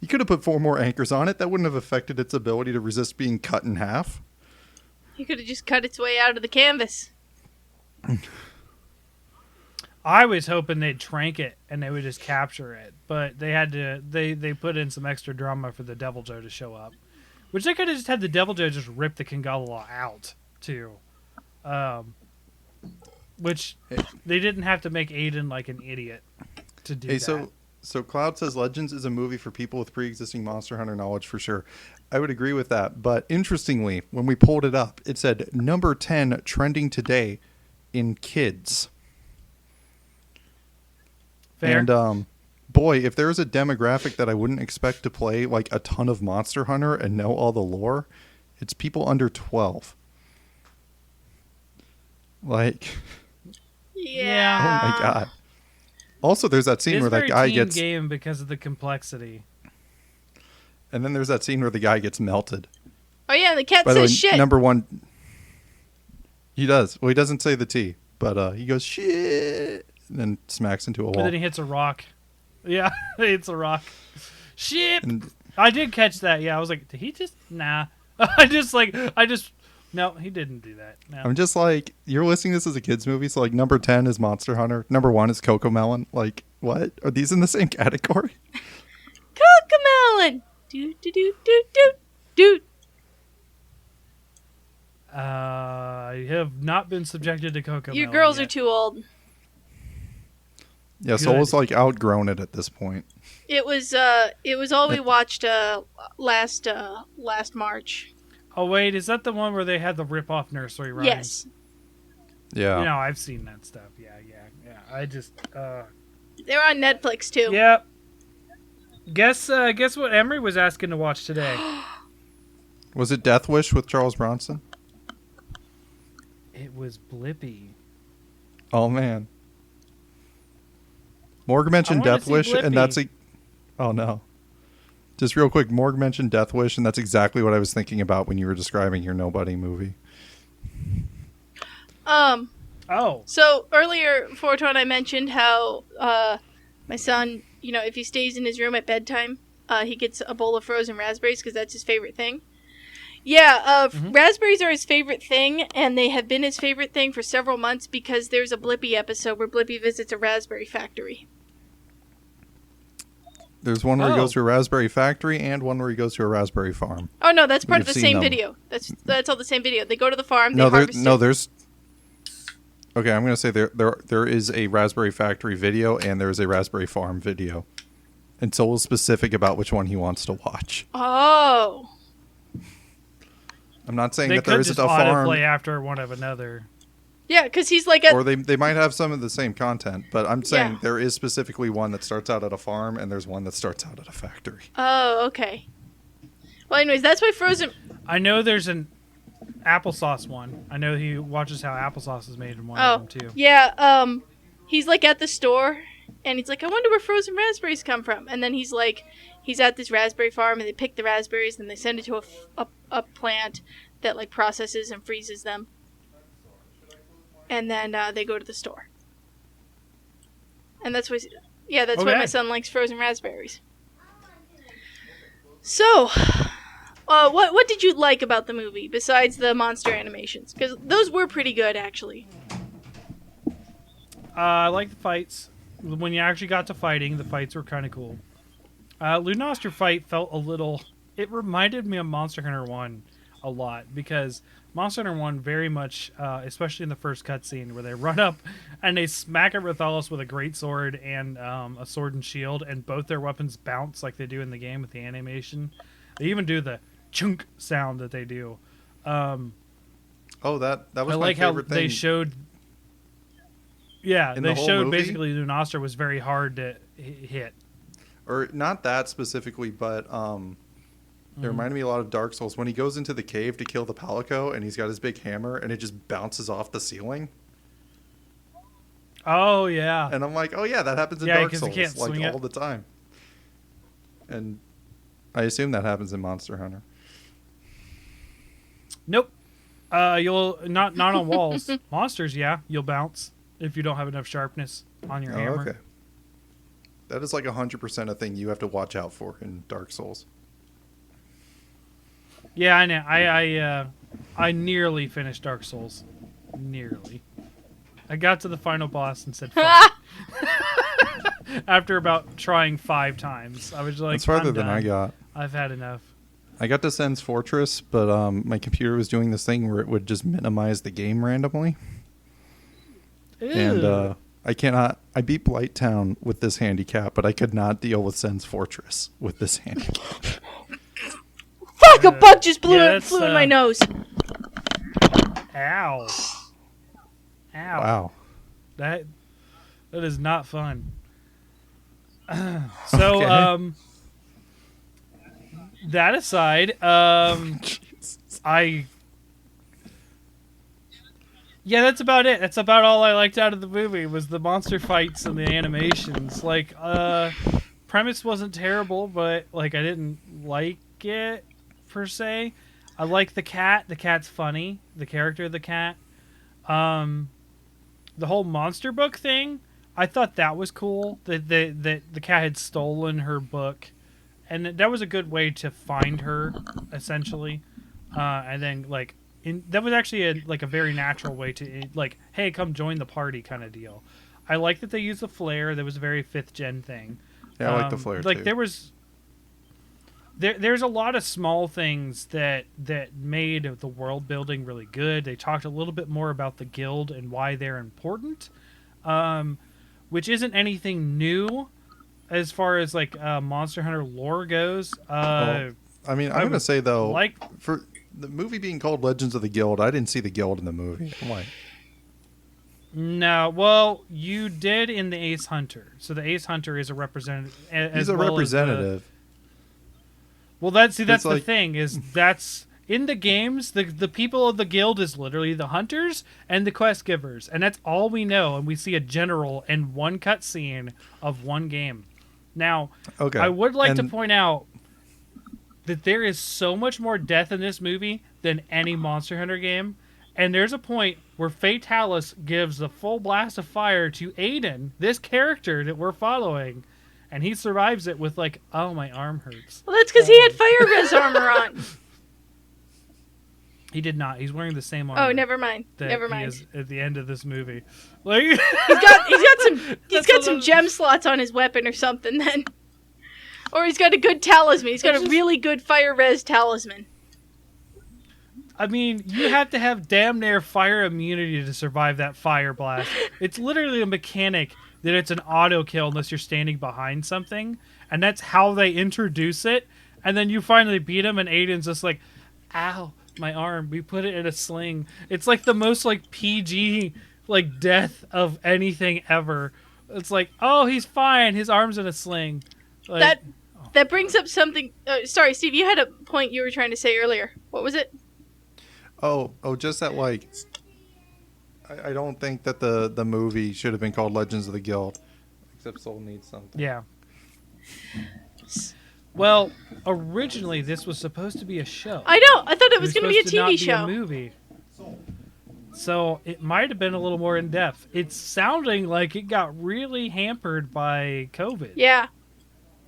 You could have put 4 more anchors on it. That wouldn't have affected its ability to resist being cut in half. You could have just cut its way out of the canvas. I was hoping they'd trank it and they would just capture it, but they had to. They put in some extra drama for the Devil Joe to show up, which they could have just had the Devil Joe just rip the Kingala out too, which they didn't have to make Aiden like an idiot to do that. So Cloud says Legends is a movie for people with pre-existing Monster Hunter knowledge for sure. I would agree with that, but interestingly, when we pulled it up, it said number 10 trending today in kids. Fair. And boy, if there's a demographic that I wouldn't expect to play like a ton of Monster Hunter and know all the lore, it's people under 12. Like, yeah. Oh my god. Also, there's that scene where that guy gets game because of the complexity. And then there's that scene where the guy gets melted. Oh yeah, the cat By the way, says shit. Number 1, he does. Well, he doesn't say the T, but he goes shit, and then smacks into a wall. And then he hits a rock. Yeah, he hits a rock. Shit. And I did catch that. Yeah, I was like, did he just? Nah. No, he didn't do that. No. I'm just like, you're listing this as a kid's movie, so like number 10 is Monster Hunter, number 1 is Cocomelon. Like, what? Are these in the same category? Cocomelon. Do do do do do do. I have not been subjected to Cocomelon. You girls yet. are too old. Yeah, Soul's like outgrown it at this point. It was all we watched last March. Oh wait, is that the one where they had the rip-off nursery rhymes? Yes. Yeah. You know, I've seen that stuff. Yeah. I just They're on Netflix too. yeah. Guess what Emery was asking to watch today? Was it Death Wish with Charles Bronson? It was Blippi. Oh man. Morg mentioned Death Wish, and that's a... Oh no. Just real quick, Morg mentioned Death Wish, and that's exactly what I was thinking about when you were describing your Nobody movie. Oh. So earlier, 420, I mentioned how my son, if he stays in his room at bedtime, he gets a bowl of frozen raspberries because that's his favorite thing. Yeah, raspberries are his favorite thing, and they have been his favorite thing for several months because there's a Blippi episode where Blippi visits a raspberry factory. There's one where he goes to a raspberry factory and one where he goes to a raspberry farm. Oh no, that's part of the same them. video. That's all the same video. They go to the farm. There's. Okay, I'm gonna say there is a raspberry factory video and there is a raspberry farm video, and Soul is specific about which one he wants to watch. Oh. I'm not saying They that there could isn't just a farm. autoplay after one of another. Yeah, because he's like or they might have some of the same content, but I'm saying there is specifically one that starts out at a farm and there's one that starts out at a factory. Oh, okay. Well, anyways, that's why Frozen... I know there's an applesauce one. I know he watches how applesauce is made in one of them, too. Yeah, he's like at the store, And he's like, I wonder where frozen raspberries come from. And then he's like, he's at this raspberry farm, and they pick the raspberries, and they send it to a plant that like processes and freezes them. And then they go to the store. And that's why my son likes frozen raspberries. So, what did you like about the movie besides the monster animations? Because those were pretty good, actually. I like the fights. When you actually got to fighting, the fights were kind of cool. Lunoster fight felt a little... It reminded me of Monster Hunter 1 a lot, because Monster Hunter 1 very much, especially in the first cutscene, where they run up and they smack at Rathalos with a greatsword and a sword and shield, and both their weapons bounce like they do in the game with the animation. They even do the chunk sound that they do. That was I my like favorite how thing. they showed... Yeah, In they the whole showed movie? basically Lunoster was very hard to hit. Or not that specifically, but it reminded me a lot of Dark Souls. When he goes into the cave to kill the Palico and he's got his big hammer and it just bounces off the ceiling. Oh, yeah. And I'm like, oh yeah, that happens in Dark 'cause you Souls can't swing all it. the time. And I assume that happens in Monster Hunter. Nope. You'll not on walls. Monsters, yeah, you'll bounce if you don't have enough sharpness on your hammer. Okay. That is like 100% a thing you have to watch out for in Dark Souls. Yeah, I know. I nearly finished Dark Souls. Nearly. I got to the final boss and said, fuck. After about trying 5 times. I was like, That's farther I'm than done. I got. I've had enough. I got to Sen's Fortress, but my computer was doing this thing where it would just minimize the game randomly. Ew. And I beat Blighttown with this handicap, but I could not deal with Sen's Fortress with this handicap. Fuck! A bug just flew in my nose. Ow. Ow. Wow. That is not fun. So, Okay. that aside, yeah, that's about it. That's about all I liked out of the movie was the monster fights and the animations. Like, premise wasn't terrible, but like I didn't like it per se. I like the cat. The cat's funny. The character of the cat. The whole monster book thing, I thought that was cool. That the cat had stolen her book, and that was a good way to find her, essentially. And then like that was actually a very natural way to like, hey, come join the party kind of deal. I like that they used the flare. That was a very 5th gen thing. Yeah, I like the flare too. Like there's a lot of small things that made the world building really good. They talked a little bit more about the guild and why they're important, which isn't anything new as far as like Monster Hunter lore goes. I mean, I'm going to say though, for the movie being called Legends of the Guild, I didn't see the guild in the movie. Why? No, well, you did in the Ace Hunter. So the Ace Hunter is a representative. He's a representative. Well, that's the like, thing is that's in the games. The people of the guild is literally the hunters and the quest givers, and that's all we know. And we see a general in one cutscene of one game. Now, okay. I would like to point out that there is so much more death in this movie than any Monster Hunter game, and there's a point where Fatalis gives the full blast of fire to Aiden, this character that we're following. And he survives it with like, oh, my arm hurts. Well, that's because he had fire res armor on. He did not. He's wearing the same armor. Oh, never mind. That Never he mind. is at the end of this movie. Like He's got some gem slots on his weapon or something then. Or he's got a good talisman. He's got a really good fire res talisman. I mean, you have to have damn near fire immunity to survive that fire blast. It's literally a mechanic that it's an auto kill unless you're standing behind something, and that's how they introduce it. And then you finally beat him, and Aiden's just like, "Ow, my arm! We put it in a sling." It's like the most like PG like death of anything ever. It's like, oh, he's fine. His arm's in a sling. Like, that brings up something. Sorry, Steve. You had a point you were trying to say earlier. What was it? Oh, just that like. I don't think that the movie should have been called Legends of the Guild. Except Soul needs something. Yeah. Well, originally this was supposed to be a show. I know. I thought it was going to be a TV show. A movie. So it might have been a little more in depth. It's sounding like it got really hampered by COVID. Yeah.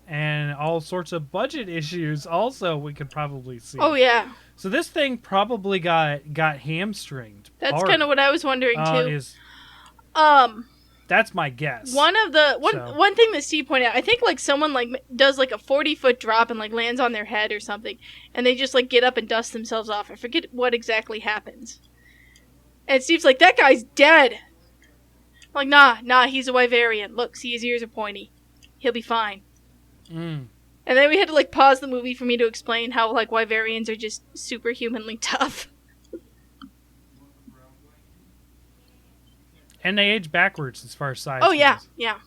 And all sorts of budget issues also we could probably see. Oh yeah. So this thing probably got hamstringed. That's kind of what I was wondering too. That's my guess. One thing that Steve pointed out, I think like someone like does like a 40-foot drop and like lands on their head or something, and they just like get up and dust themselves off. I forget what exactly happens. And Steve's like, that guy's dead. I'm like, nah, he's a Wyverian. Look, see, his ears are pointy. He'll be fine. And then we had to like pause the movie for me to explain how like Wyverians are just superhumanly tough. And they age backwards as far as size. Oh yeah, yeah.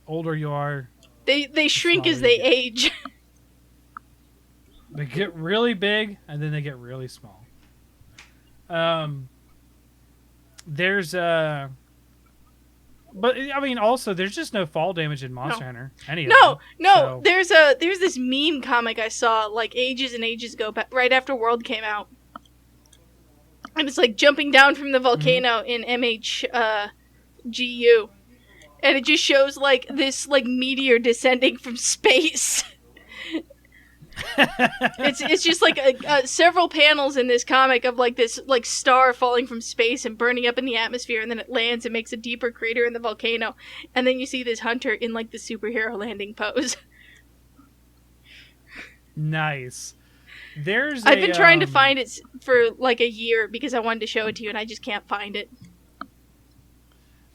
Older you are, they shrink as they age. They get really big and then they get really small. There's but I mean, also there's just no fall damage in Monster Hunter. No. So. There's this meme comic I saw like ages and ages ago, right after World came out, and it's like jumping down from the volcano in MHGU, and it just shows like this like meteor descending from space. It's just like several panels in this comic of like this like star falling from space and burning up in the atmosphere, and then it lands and makes a deeper crater in the volcano, and then you see this hunter in like the superhero landing pose. Nice. I've been trying to find it for like a year because I wanted to show it to you, and I just can't find it.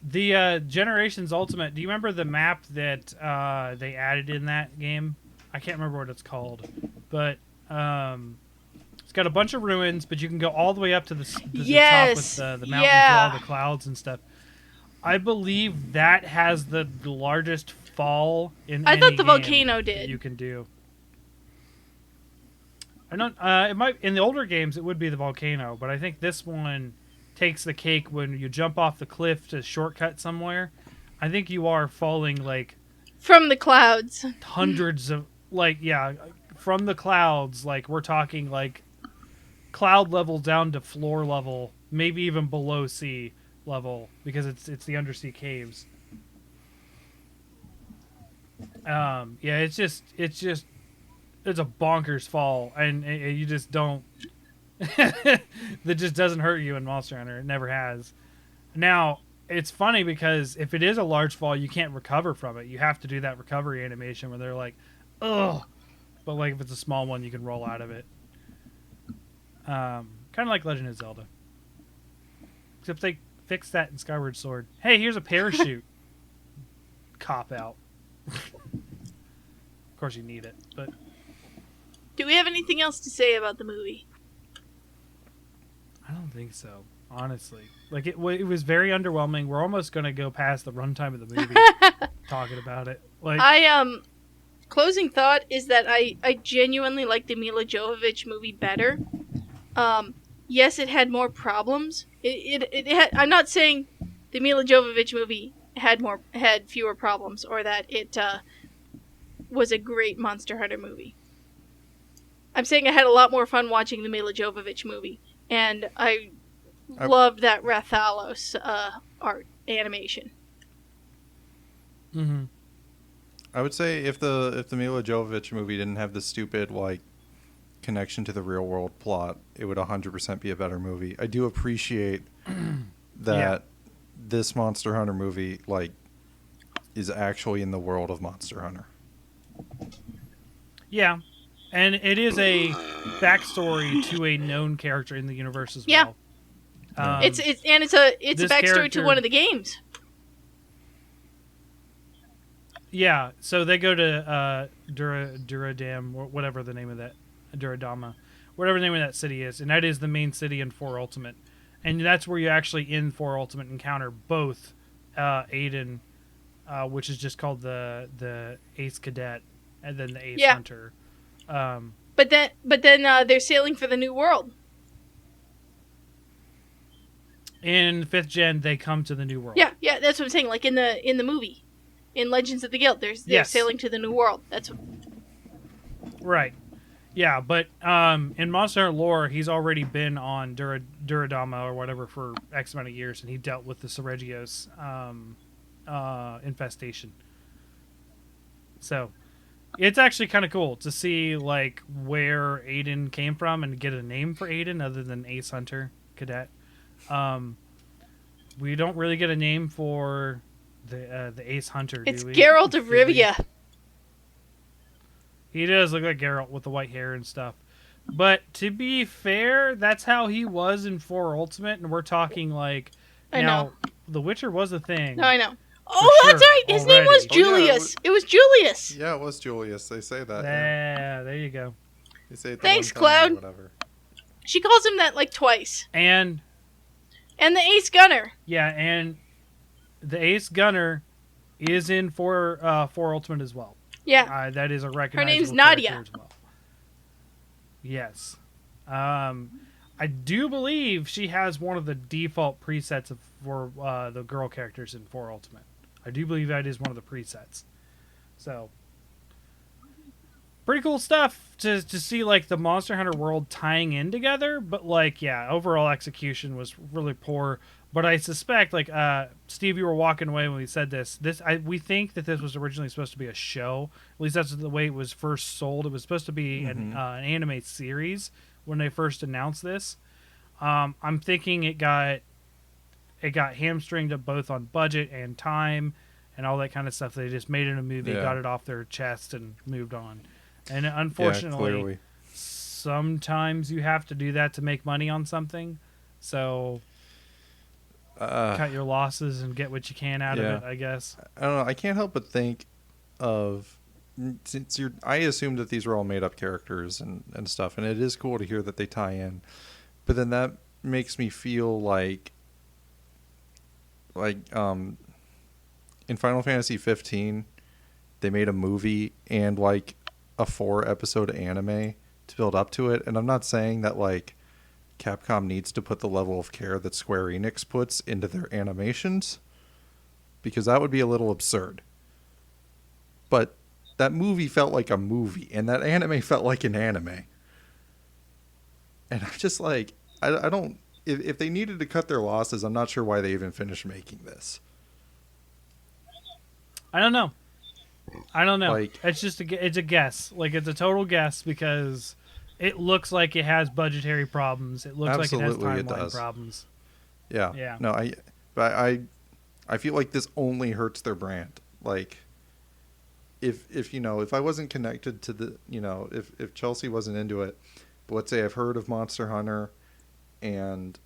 The Generations Ultimate. Do you remember the map that they added in that game? I can't remember what it's called, but it's got a bunch of ruins, but you can go all the way up to the top with the mountains with all the clouds and stuff. I believe that has the largest fall in I any thought the game volcano did. you can do. I don't. It might in the older games it would be the volcano, but I think this one takes the cake when you jump off the cliff to shortcut somewhere. I think you are falling like from the clouds, hundreds of. Like, yeah, from the clouds, like, we're talking, like, cloud level down to floor level, maybe even below sea level, because it's the undersea caves. Yeah, it's a bonkers fall, and you just don't... that just doesn't hurt you in Monster Hunter. It never has. Now, it's funny because if it is a large fall, you can't recover from it. You have to do that recovery animation where they're like, ugh. But like if it's a small one, you can roll out of it. Kind of like Legend of Zelda. Except they fixed that in Skyward Sword. Hey, here's a parachute. Cop out. Of course you need it, but... Do we have anything else to say about the movie? I don't think so, honestly. Like, it was very underwhelming. We're almost going to go past the runtime of the movie talking about it. Like, closing thought is that I genuinely like the Mila Jovovich movie better. Yes, it had more problems. It had, I'm not saying the Mila Jovovich movie had fewer problems or that it was a great Monster Hunter movie. I'm saying I had a lot more fun watching the Mila Jovovich movie, and I loved that Rathalos art animation. Mm-hmm. I would say if the Mila Jovovich movie didn't have the stupid like connection to the real world plot, it would 100% be a better movie. I do appreciate that this Monster Hunter movie like is actually in the world of Monster Hunter. Yeah, and it is a backstory to a known character in the universe as well. It's a backstory to one of the games. Yeah, so they go to Duradam, or whatever the name of that, Duradama, whatever the name of that city is, and that is the main city in 4 Ultimate. And that's where you actually, in 4 Ultimate, encounter both Aiden, which is just called the Ace Cadet, and then the Ace Hunter. But then they're sailing for the New World. In 5th gen, they come to the New World. Yeah, that's what I'm saying. Like in the movie, in Legends of the Guild, they're Yes. sailing to the New World. That's what... Right. Yeah, but in Monster Hunter lore, he's already been on Duradama or whatever for X amount of years, and he dealt with the Seregios infestation. So it's actually kind of cool to see like where Aiden came from and get a name for Aiden other than Ace Hunter Cadet. We don't really get a name for the Ace Hunter. It's do we? Geralt of Rivia. He does look like Geralt with the white hair and stuff. But to be fair, that's how he was in 4 Ultimate, and we're talking like I know. The Witcher was a thing. No, I know. Oh, that's sure, right. His name was already. Julius. It was Julius. Yeah, it was Julius. They say that. Yeah, there you go. They say it Thanks, one time or Cloud. whatever. She calls him that like twice. And the Ace Gunner. yeah, and the Ace Gunner is in 4 Ultimate as well. Yeah. That is a recognizable Her name's character Nadia. as well. Yes. I do believe she has one of the default presets for the girl characters in 4 Ultimate. I do believe that is one of the presets. So, pretty cool stuff to see like the Monster Hunter world tying in together. But like, yeah, overall execution was really poor. But I suspect, like, Steve, you were walking away when we said this. We think that this was originally supposed to be a show. At least that's the way it was first sold. It was supposed to be an anime series when they first announced this. I'm thinking it got hamstringed both on budget and time and all that kind of stuff. They just made it a movie, got it off their chest, and moved on. And unfortunately, sometimes you have to do that to make money on something. So cut your losses and get what you can out of it, I guess. I don't know. I can't help but think of, since I assumed that these were all made up characters and stuff, and it is cool to hear that they tie in. But then that makes me feel like in Final Fantasy 15, they made a movie and like a 4-episode anime to build up to it. And I'm not saying that like Capcom needs to put the level of care that Square Enix puts into their animations, because that would be a little absurd. But that movie felt like a movie, and that anime felt like an anime. And I'm just like, I don't... If they needed to cut their losses, I'm not sure why they even finished making this. I don't know. Like, it's a guess. Like, it's a total guess because it looks like it has budgetary problems. It looks like it has timeline problems. Yeah. No, I feel like this only hurts their brand. Like, if I wasn't connected to the, if Chelsea wasn't into it, but let's say I've heard of Monster Hunter, and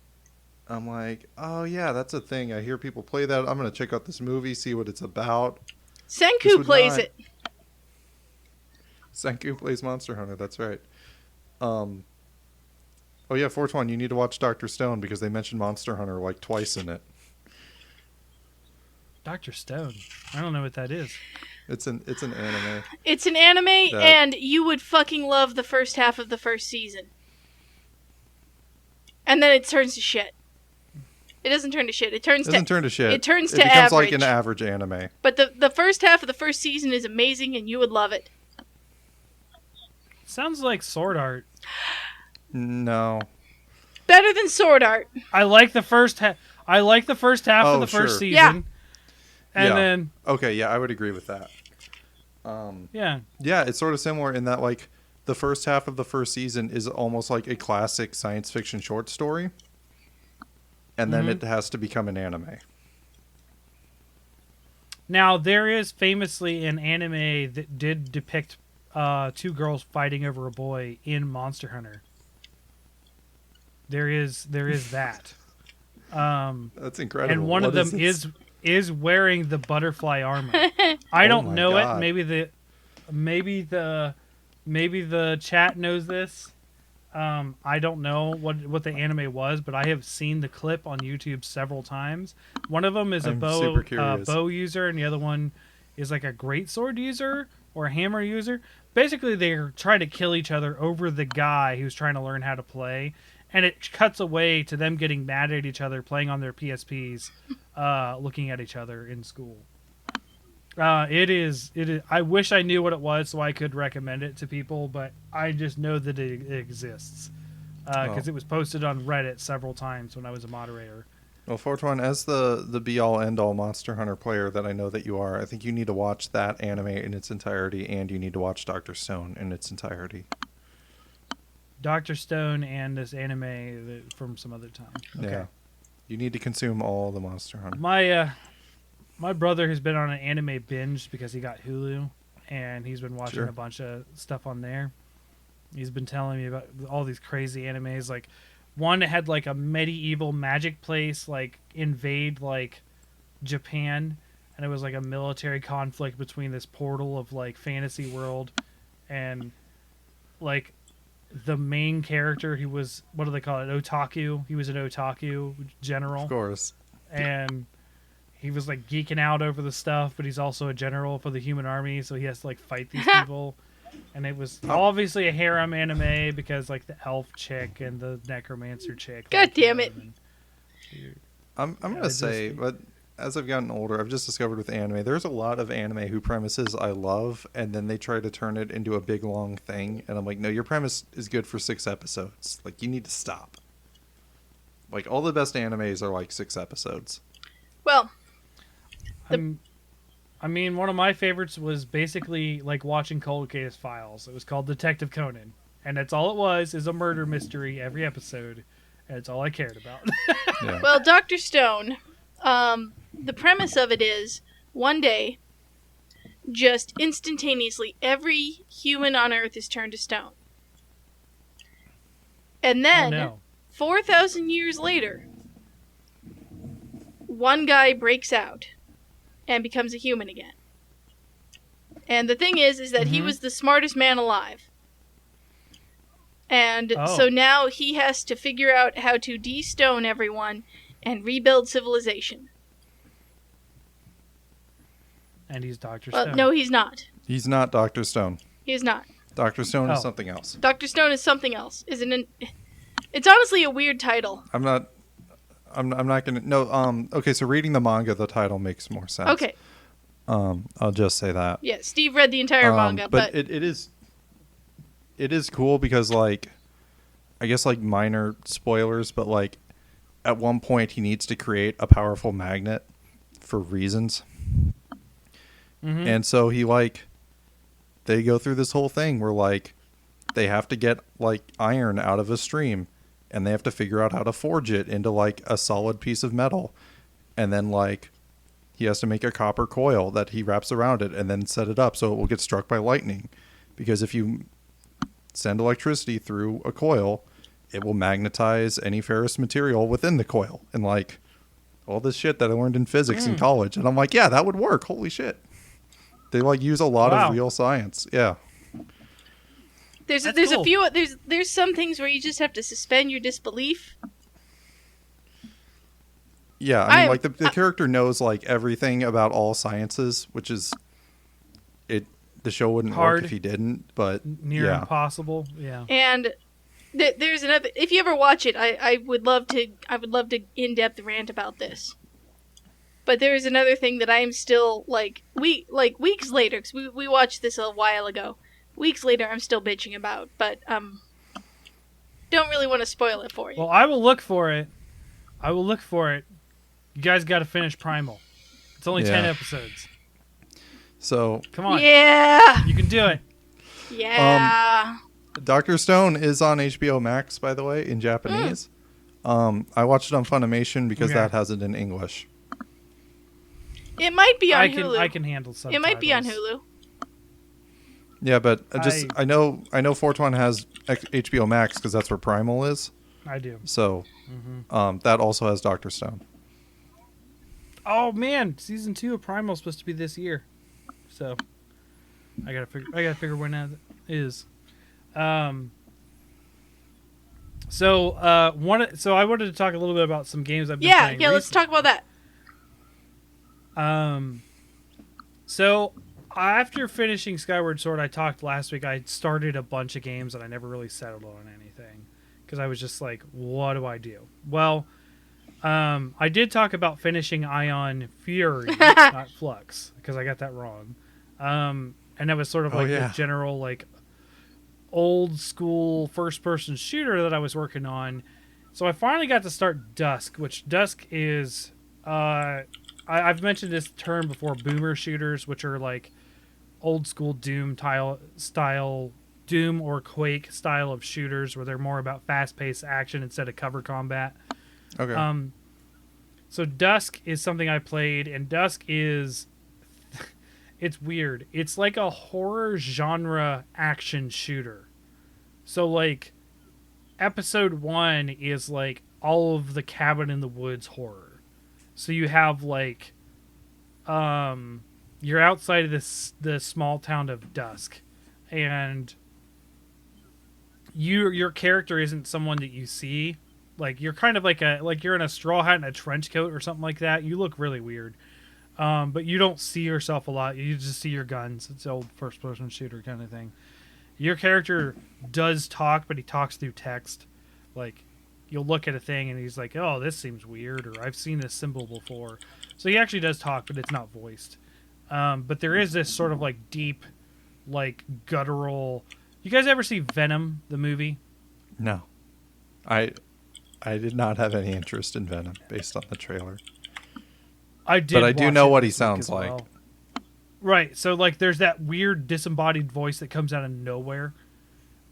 I'm like, oh yeah, that's a thing. I hear people play that. I'm gonna check out this movie, see what it's about. Senku plays it. Senku plays Monster Hunter. That's right. Oh yeah, 420. You need to watch Dr. Stone because they mentioned Monster Hunter like twice in it. Dr. Stone. I don't know what that is. It's an anime. It's an anime, and you would fucking love the first half of the first season. And then it turns to shit. It doesn't turn to shit. It turns to shit. It turns to average. It becomes like an average anime. But the first half of the first season is amazing, and you would love it. Sounds like Sword Art. No. Better than Sword Art. I like the first half. of the first season. Yeah. And then... Okay, yeah, I would agree with that. Yeah, it's sort of similar in that, like, the first half of the first season is almost like a classic science fiction short story. And then it has to become an anime. Now, there is famously an anime that did depict 2 girls fighting over a boy in Monster Hunter. There is that. That's incredible. And one of them is wearing the butterfly armor. I don't know God. It. Maybe the chat knows this. I don't know what the anime was, but I have seen the clip on YouTube several times. One of them is a bow user, and the other one is like a greatsword user or a hammer user. Basically, they're trying to kill each other over the guy who's trying to learn how to play. and it cuts away to them getting mad at each other, playing on their PSPs, looking at each other in school. It is. I wish I knew what it was so I could recommend it to people, but I just know that it exists because it was posted on Reddit several times when I was a moderator. Well, Fortran, as the be-all, end-all Monster Hunter player that I know that you are, I think you need to watch that anime in its entirety, and you need to watch Dr. Stone in its entirety. Dr. Stone and this anime from some other time. Okay. Yeah. You need to consume all the Monster Hunter. My brother has been on an anime binge because he got Hulu, and he's been watching a bunch of stuff on there. He's been telling me about all these crazy animes, like one that had like a medieval magic place like invade like Japan, and it was like a military conflict between this portal of like fantasy world and like the main character. He was, what do they call it, otaku. He was an otaku general, Of course. and he was like geeking out over the stuff, but he's also a general for the human army, so he has to like fight these people. And it was obviously a harem anime because like the elf chick and the necromancer chick. God damn it. I'm gonna say, but as I've gotten older, I've just discovered with anime, there's a lot of anime who premises I love, and then they try to turn it into a big long thing, and I'm like, no, your premise is good for 6 episodes. Like, you need to stop. Like, all the best animes are like 6 episodes. Well, I mean, one of my favorites was basically like watching Cold Case Files. It was called Detective Conan, and that's all it was, is a murder mystery every episode, and it's all I cared about. Yeah. Well, Dr. Stone, the premise of it is, one day, just instantaneously, every human on Earth is turned to stone. And then, 4,000 years later, one guy breaks out and becomes a human again. And the thing is that he was the smartest man alive. And so now he has to figure out how to de-stone everyone and rebuild civilization. And he's Dr. Stone. No, he's not. He's not Dr. Stone. He is not. Dr. Stone is something else. Dr. Stone is something else. It's honestly a weird title. I'm not gonna. No. Okay. So reading the manga, the title makes more sense. Okay. I'll just say that. Yeah, Steve read the entire manga, but it is cool because, like, I guess, like, minor spoilers, but like at one point he needs to create a powerful magnet for reasons. And so they go through this whole thing where like they have to get like iron out of a stream, and they have to figure out how to forge it into like a solid piece of metal. And then like he has to make a copper coil that he wraps around it and then set it up so it will get struck by lightning. Because if you send electricity through a coil, it will magnetize any ferrous material within the coil. And like all this shit that I learned in physics in college. And I'm like, yeah, that would work. Holy shit. They like use a lot of real science. Yeah. There's cool. a few there's some things where you just have to suspend your disbelief. Yeah, I mean, like the character knows like everything about all sciences, which is the show wouldn't work if he didn't, but near impossible. Yeah. And there's another, if you ever watch it, I would love to in-depth rant about this. But there is another thing that I am still weeks later, because we watched this a while ago. Weeks later, I'm still bitching about, but don't really want to spoil it for you. Well, I will look for it. You guys got to finish Primal. It's only 10 episodes. So come on, yeah, you can do it. Yeah. Dr. Stone is on HBO Max, by the way, in Japanese. I watched it on Funimation because that has it in English. It might be on Hulu. I can handle subtitles. It might be on Hulu. Yeah, but I know Fortran has HBO Max because that's where Primal is. I do. So that also has Dr. Stone. Oh man, season 2 of Primal is supposed to be this year, so I gotta figure when that is. So I wanted to talk a little bit about some games I've been playing recently. Let's talk about that. So after finishing Skyward Sword, I talked last week. I started a bunch of games and I never really settled on anything because I was just like, what do I do? Well, I did talk about finishing Ion Fury, not Flux, because I got that wrong. And that was sort of like the general like old school first person shooter that I was working on. So I finally got to start Dusk, which Dusk is I've mentioned this term before, boomer shooters, which are like old school Doom style Doom or Quake style of shooters where they're more about fast paced action instead of cover combat. Okay. So Dusk is something I played, and Dusk is it's weird. It's like a horror genre action shooter. So like episode 1 is like all of the cabin in the woods horror. So you have like you're outside of the small town of Dusk, and your character isn't someone that you see. Like you're kind of like you're in a straw hat and a trench coat or something like that. You look really weird. But you don't see yourself a lot. You just see your guns. It's an old first-person shooter kind of thing. Your character does talk, but he talks through text. Like, you'll look at a thing and he's like, oh, this seems weird, or I've seen this symbol before. So he actually does talk, but it's not voiced. But there is this sort of, like, deep, like, guttural... You guys ever see Venom, the movie? No. I did not have any interest in Venom based on the trailer. I did, but I do know what he sounds like. Well. Right, so like there's that weird disembodied voice that comes out of nowhere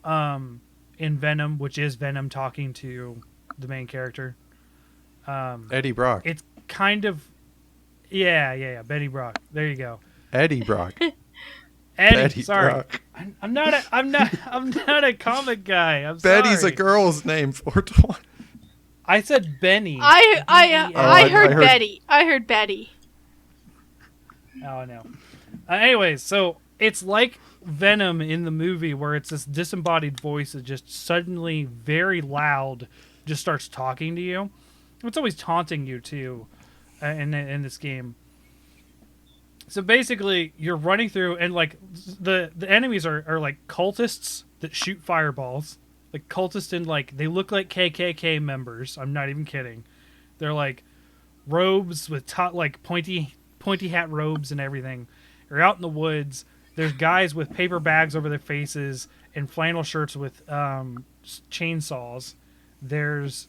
in Venom, which is Venom talking to the main character. Eddie Brock. It's kind of yeah, Betty Brock. There you go. Eddie Brock. Eddie, sorry. Brock. I'm not a comic guy. I'm Betty's sorry. a girl's name, 420. I said Benny. I heard Betty. I heard Betty. Oh, no. Anyways, so it's like Venom in the movie where it's this disembodied voice that just suddenly, very loud, just starts talking to you. It's always taunting you, too, in this game. So basically, you're running through, and like the enemies are like cultists that shoot fireballs. Like cultists in like they look like KKK members. I'm not even kidding. They're like robes with like pointy hat robes and everything. You're out in the woods. There's guys with paper bags over their faces and flannel shirts with chainsaws. There's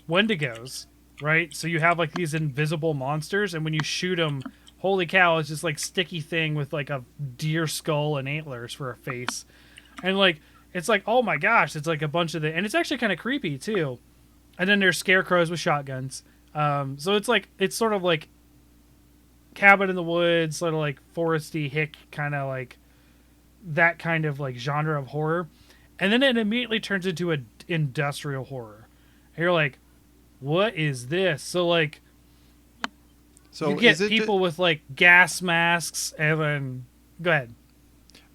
Wendigos, right? So you have like these invisible monsters, and when you shoot them, holy cow, it's just like sticky thing with like a deer skull and antlers for a face, and like. It's like, oh my gosh, it's like a bunch of and it's actually kind of creepy too. And then there's scarecrows with shotguns. So it's sort of like cabin in the woods, sort of like foresty hick, kind of like that kind of like genre of horror. And then it immediately turns into an industrial horror. And you're like, what is this? So like, you get people with like gas masks and then, go ahead.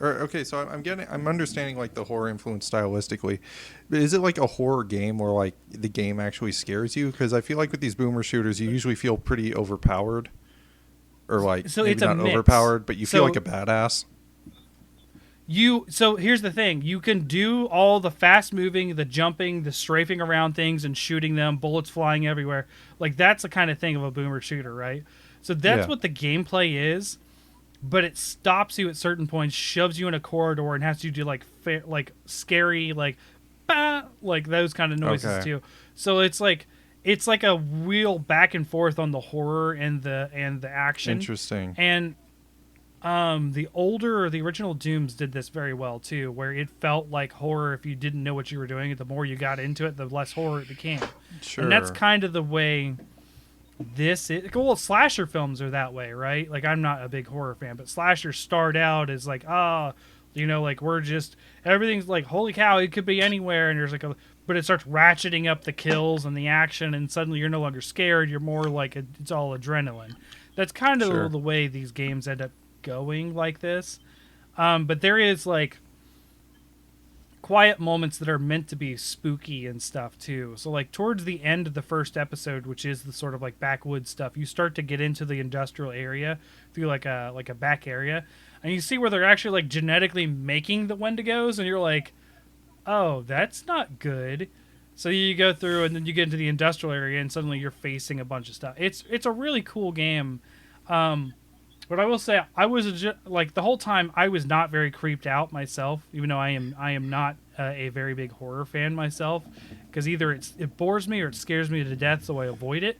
Okay, so I'm understanding like the horror influence stylistically. But is it like a horror game where like the game actually scares you? Because I feel like with these boomer shooters, you usually feel pretty overpowered, or like so maybe it's not mix. Overpowered, but you feel like a badass. So here's the thing: you can do all the fast moving, the jumping, the strafing around things and shooting them, bullets flying everywhere. Like that's the kind of thing of a boomer shooter, right? So that's what the gameplay is. But it stops you at certain points, shoves you in a corridor, and has you do like scary like bah, like those kind of noises too. So it's like a real back and forth on the horror and the action. Interesting. And the original Dooms did this very well too, where it felt like horror if you didn't know what you were doing. The more you got into it, the less horror it became. Sure. And that's kind of the way. Slasher films are that way, right? Like, I'm not a big horror fan, but slashers start out as like, like we're just everything's like, holy cow, it could be anywhere, and there's like but it starts ratcheting up the kills and the action, and suddenly you're no longer scared. You're more like it's all adrenaline. That's kind of the way these games end up going like this. But there is like quiet moments that are meant to be spooky and stuff too. So like towards the end of the first episode, which is the sort of like backwoods stuff, you start to get into the industrial area through like a back area, and you see where they're actually like genetically making the Wendigos, and you're like, oh, that's not good. So you go through, and then you get into the industrial area, and suddenly you're facing a bunch of stuff. It's a really cool game. But I will say, I was like the whole time I was not very creeped out myself, even though I am not a very big horror fan myself, because either it bores me or it scares me to death, so I avoid it.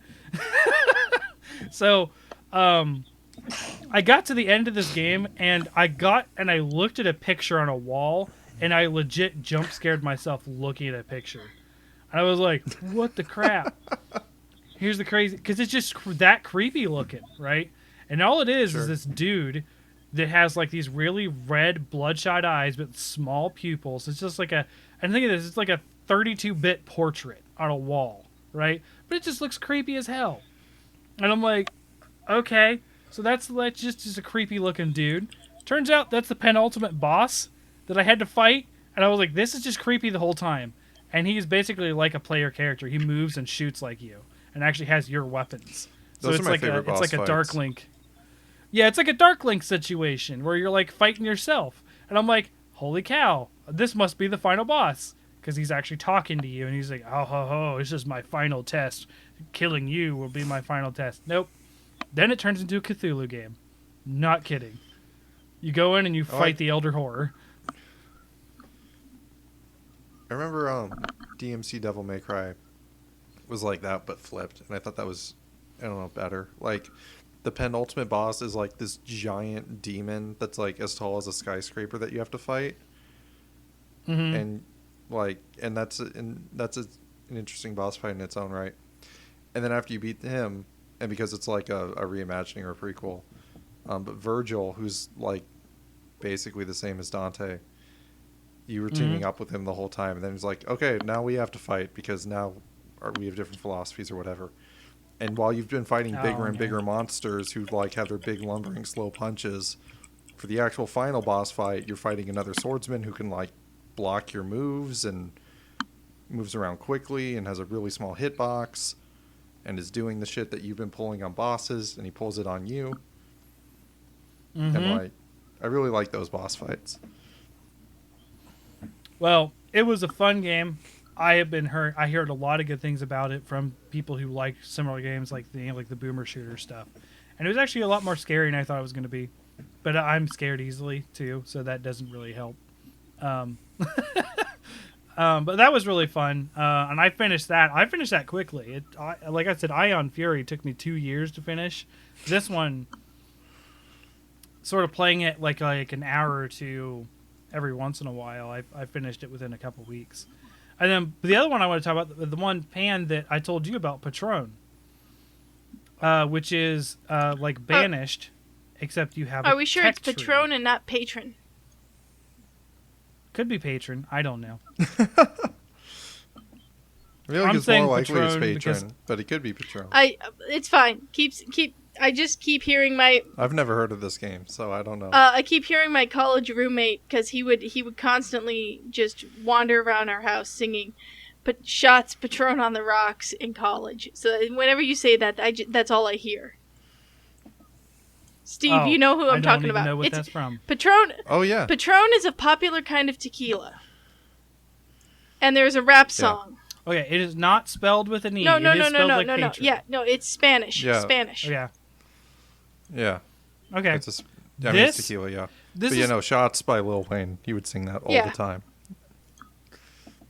So I got to the end of this game, and I looked at a picture on a wall, and I legit jump scared myself looking at a picture. And I was like, what the crap? Here's the crazy... Because it's just that creepy looking, right? And all it is this dude that has like these really red bloodshot eyes but small pupils. It's just like and think of this, it's like a 32-bit portrait on a wall, right? But it just looks creepy as hell. And I'm like, okay, so that's just a creepy looking dude. Turns out that's the penultimate boss that I had to fight. And I was like, this is just creepy the whole time. And he's basically like a player character. He moves and shoots like you, and actually has your weapons. So it's like a Dark Link. Yeah, it's like a Dark Link situation where you're like fighting yourself. And I'm like, holy cow, this must be the final boss, because he's actually talking to you, and he's like, oh ho ho, this is my final test. Killing you will be my final test. Nope. Then it turns into a Cthulhu game. Not kidding. You go in and you fight the Elder Horror. I remember DMC Devil May Cry was like that, but flipped. And I thought that was, I don't know, better. Like, the penultimate boss is like this giant demon that's like as tall as a skyscraper that you have to fight. Mm-hmm. And that's an interesting boss fight in its own right. And then after you beat him, and because it's like a reimagining or a prequel, but Virgil, who's like basically the same as Dante, you were teaming up with him the whole time, and then he's like, okay, now we have to fight because now we have different philosophies or whatever. And while you've been fighting bigger and bigger monsters who like have their big lumbering slow punches, for the actual final boss fight, you're fighting another swordsman who can like block your moves and moves around quickly and has a really small hitbox and is doing the shit that you've been pulling on bosses, and he pulls it on you. Mm-hmm. And like, I really like those boss fights. Well, it was a fun game. I heard a lot of good things about it from people who like similar games like the boomer shooter stuff. And it was actually a lot more scary than I thought it was going to be. But I'm scared easily too, so that doesn't really help. But that was really fun. And I finished that. I finished that quickly. Like I said, Ion Fury took me 2 years to finish. This one, sort of playing it like an hour or two every once in a while, I finished it within a couple weeks. And then the other one I want to talk about, the one pan that I told you about, Patron, which is like Banished, except you have. Are we sure it's Patron and not Patron? Could be Patron. I don't know. I'm saying more likely it's Patron, but it could be Patron. It's fine. I just keep hearing my... I've never heard of this game, so I don't know. I keep hearing my college roommate, because he would constantly just wander around our house singing shots Patron on the rocks in college. So whenever you say that, that's all I hear. Steve, you know who I'm talking about. I don't know what that's from. Patron. Oh, yeah. Patron is a popular kind of tequila. And there's a rap song. Yeah. Okay, it is not spelled with an E. No. Patron. Yeah, no, it's Spanish. Yeah. Spanish. Oh, yeah. Yeah. Okay. It's tequila, yeah. But Shots by Lil Wayne. He would sing that all the time.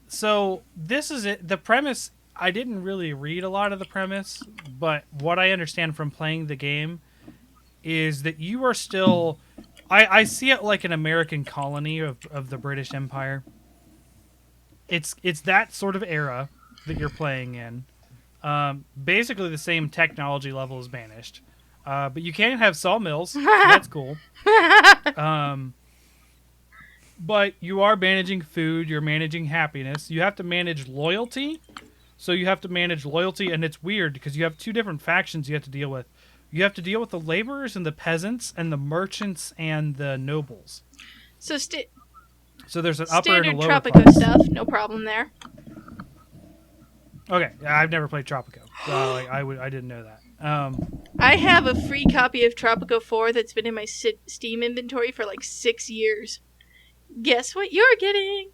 So this is it. The premise, I didn't really read a lot of the premise, but what I understand from playing the game is that you are still... I see it like an American colony of the British Empire. It's that sort of era that you're playing in. Basically the same technology level as Banished. But you can have sawmills. So that's cool. But you are managing food. You're managing happiness. You have to manage loyalty. So you have to manage loyalty, and it's weird because you have two different factions you have to deal with. You have to deal with the laborers and the peasants and the merchants and the nobles. So there's an upper and a lower Tropico class. stuff. No problem there. Okay, I've never played Tropico, so I didn't know that. I have a free copy of Tropico 4 that's been in my Steam inventory for like 6 years. Guess what you're getting?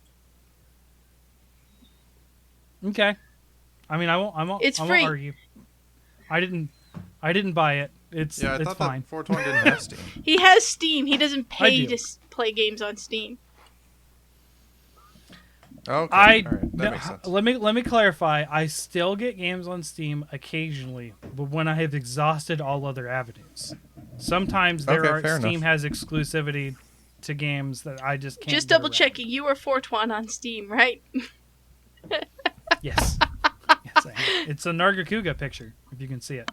Okay. I mean, It's I free. won't argue. I didn't buy it. It's Yeah, I it's thought fine. that 420 didn't have Steam. He has Steam. He doesn't pay do. to play games on Steam. Okay, I all right. That makes sense. let me clarify. I still get games on Steam occasionally, but when I have exhausted all other avenues. Sometimes Okay, fair Steam enough. has exclusivity to games that I just can't. Just get double around. checking. You are 420 on Steam, right? Yes. Yes, I am. It's a Nargacuga picture, if you can see it.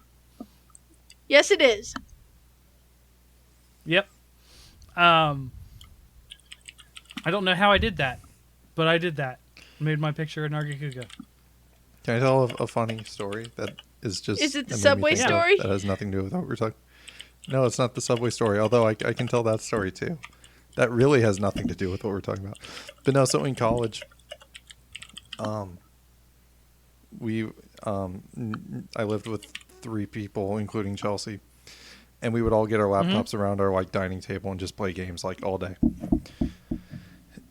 Yes, it is. Yep. I don't know how I did that, but I did that. Made my picture a Nargacuga. Can I tell a funny story that is just... Is it the that made me Subway think of- story? That has nothing to do with what we're talking... No, it's not the Subway story, although I can tell that story too. That really has nothing to do with what we're talking about. But no, so in college, I lived with 3 people, including Chelsea, and we would all get our laptops around our like dining table and just play games like all day.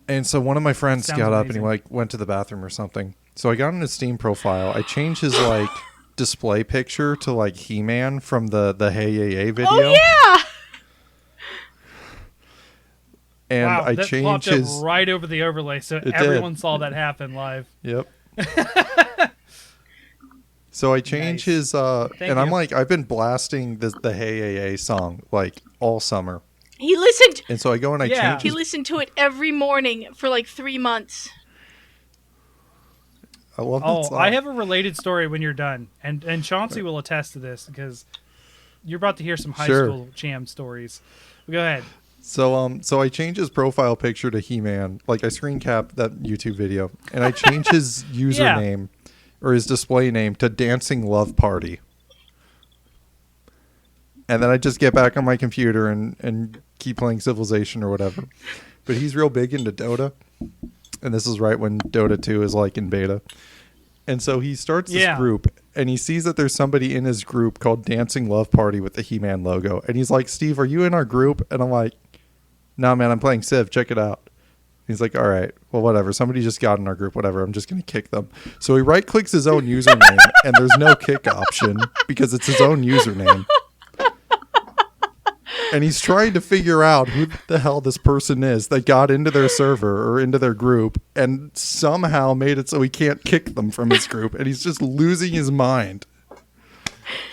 And so one of my friends Sounds got up and amazing. he like went to the bathroom or something. So I got on his Steam profile. I changed his like display picture to like He-Man from the Hey Yay video. Oh yeah. And wow, I that changed popped up his right over the overlay, so did. everyone saw that happen live. Yep. So I changed Nice. his Thank and I'm you. like I've been blasting the Hey AA song like all summer. He listened. And so I go and I Yeah. change He his, listened to it every morning for like 3 months. I love that Oh, song. I have a related story when you're done, and Chauncey will attest to this because you're about to hear some high Sure. school jam stories. Go ahead. So I changed his profile picture to He-Man. Like I screen capped that YouTube video and I changed his username or his display name to Dancing Love Party. And then I just get back on my computer and keep playing Civilization or whatever. But he's real big into Dota. And this is right when Dota 2 is like in beta. And so he starts this Yeah. group and he sees that there's somebody in his group called Dancing Love Party with the He-Man logo. And he's like, Steve, are you in our group? And I'm like, nah, man, I'm playing Civ. Check it out. He's like, all right, well, whatever. Somebody just got in our group, whatever. I'm just going to kick them. So he right clicks his own username and there's no kick option because it's his own username. And he's trying to figure out who the hell this person is that got into their server or into their group and somehow made it so he can't kick them from his group. And he's just losing his mind.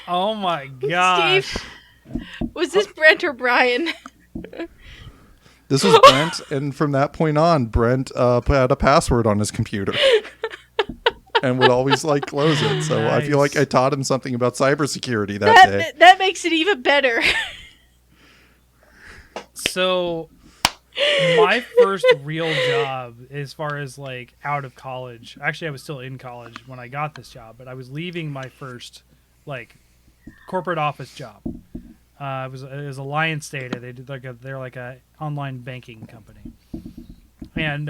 Oh my gosh. Steve, was this Brent or Brian? This was Brent. And from that point on, Brent had a password on his computer and would always like close it. So I feel like I taught him something about cybersecurity that day. That makes it even better. So, my first real job, as far as like out of college, actually, I was still in college when I got this job, but I was leaving my first like corporate office job. It was Alliance Data. They're like a online banking company, and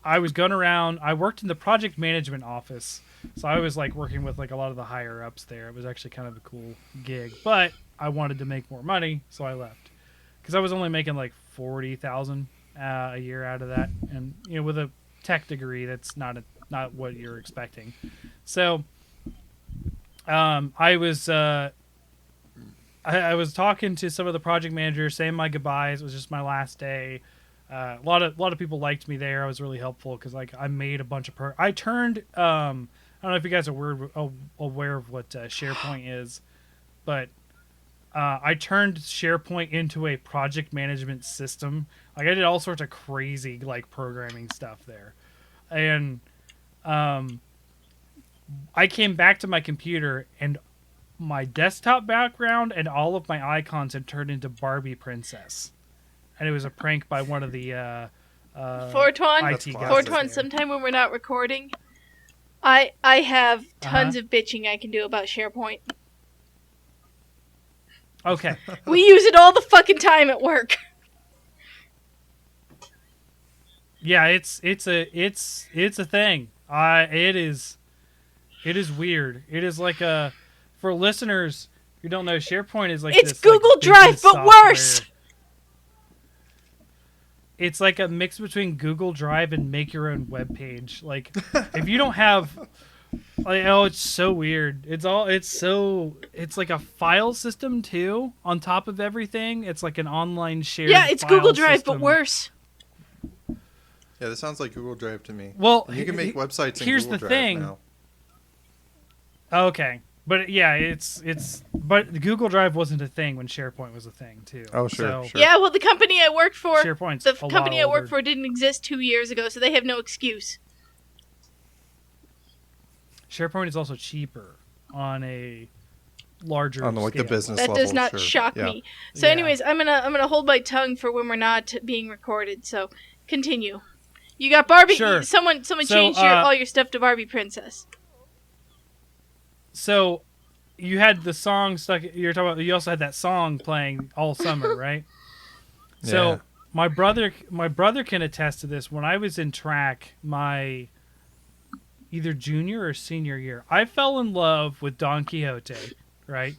I was going around. I worked in the project management office, so I was like working with like a lot of the higher ups there. It was actually kind of a cool gig, but I wanted to make more money, so I left because I was only making like $40,000 a year out of that, and you know, with a tech degree, that's not what you're expecting. So, I was talking to some of the project managers, saying my goodbyes. It was just my last day. A lot of people liked me there. I was really helpful because like I made a bunch of I turned. I don't know if you guys are aware of what SharePoint is, but I turned SharePoint into a project management system. Like I did all sorts of crazy like programming stuff there, and I came back to my computer and my desktop background and all of my icons had turned into Barbie Princess, and it was a prank by one of the Fortuan, IT guys. Fortuan, there. sometime when we're not recording, I have tons of bitching I can do about SharePoint. Okay. We use it all the fucking time at work. Yeah, it's a thing. It is weird. It is like for listeners who don't know, SharePoint is like It's this, Google like, Drive, business but worse. software. it's like a mix between Google Drive and make your own web page. Like, if you don't have, like, oh, it's so weird. It's like a file system too on top of everything. It's like an online shared. Yeah, it's file Google Drive, system. but worse. Yeah, this sounds like Google Drive to me. Well, and you can make websites in here's Google the Drive thing. now. Okay, but yeah, but Google Drive wasn't a thing when SharePoint was a thing too. Oh, sure, So, sure. Yeah, well, the company I worked for, SharePoint's the a company lot I worked older. for didn't exist 2 years ago, so they have no excuse. SharePoint is also cheaper on a larger On like the scale. business That level, does not sure. shock Yeah. me. So, Yeah. anyways, I'm gonna hold my tongue for when we're not being recorded. So, continue. You got Barbie. Sure. Someone So, changed all your stuff to Barbie Princess. So, you had the song stuck. You're talking about. You also had that song playing all summer, right? So Yeah. my brother can attest to this. When I was in track, my either junior or senior year, I fell in love with Don Quixote, right?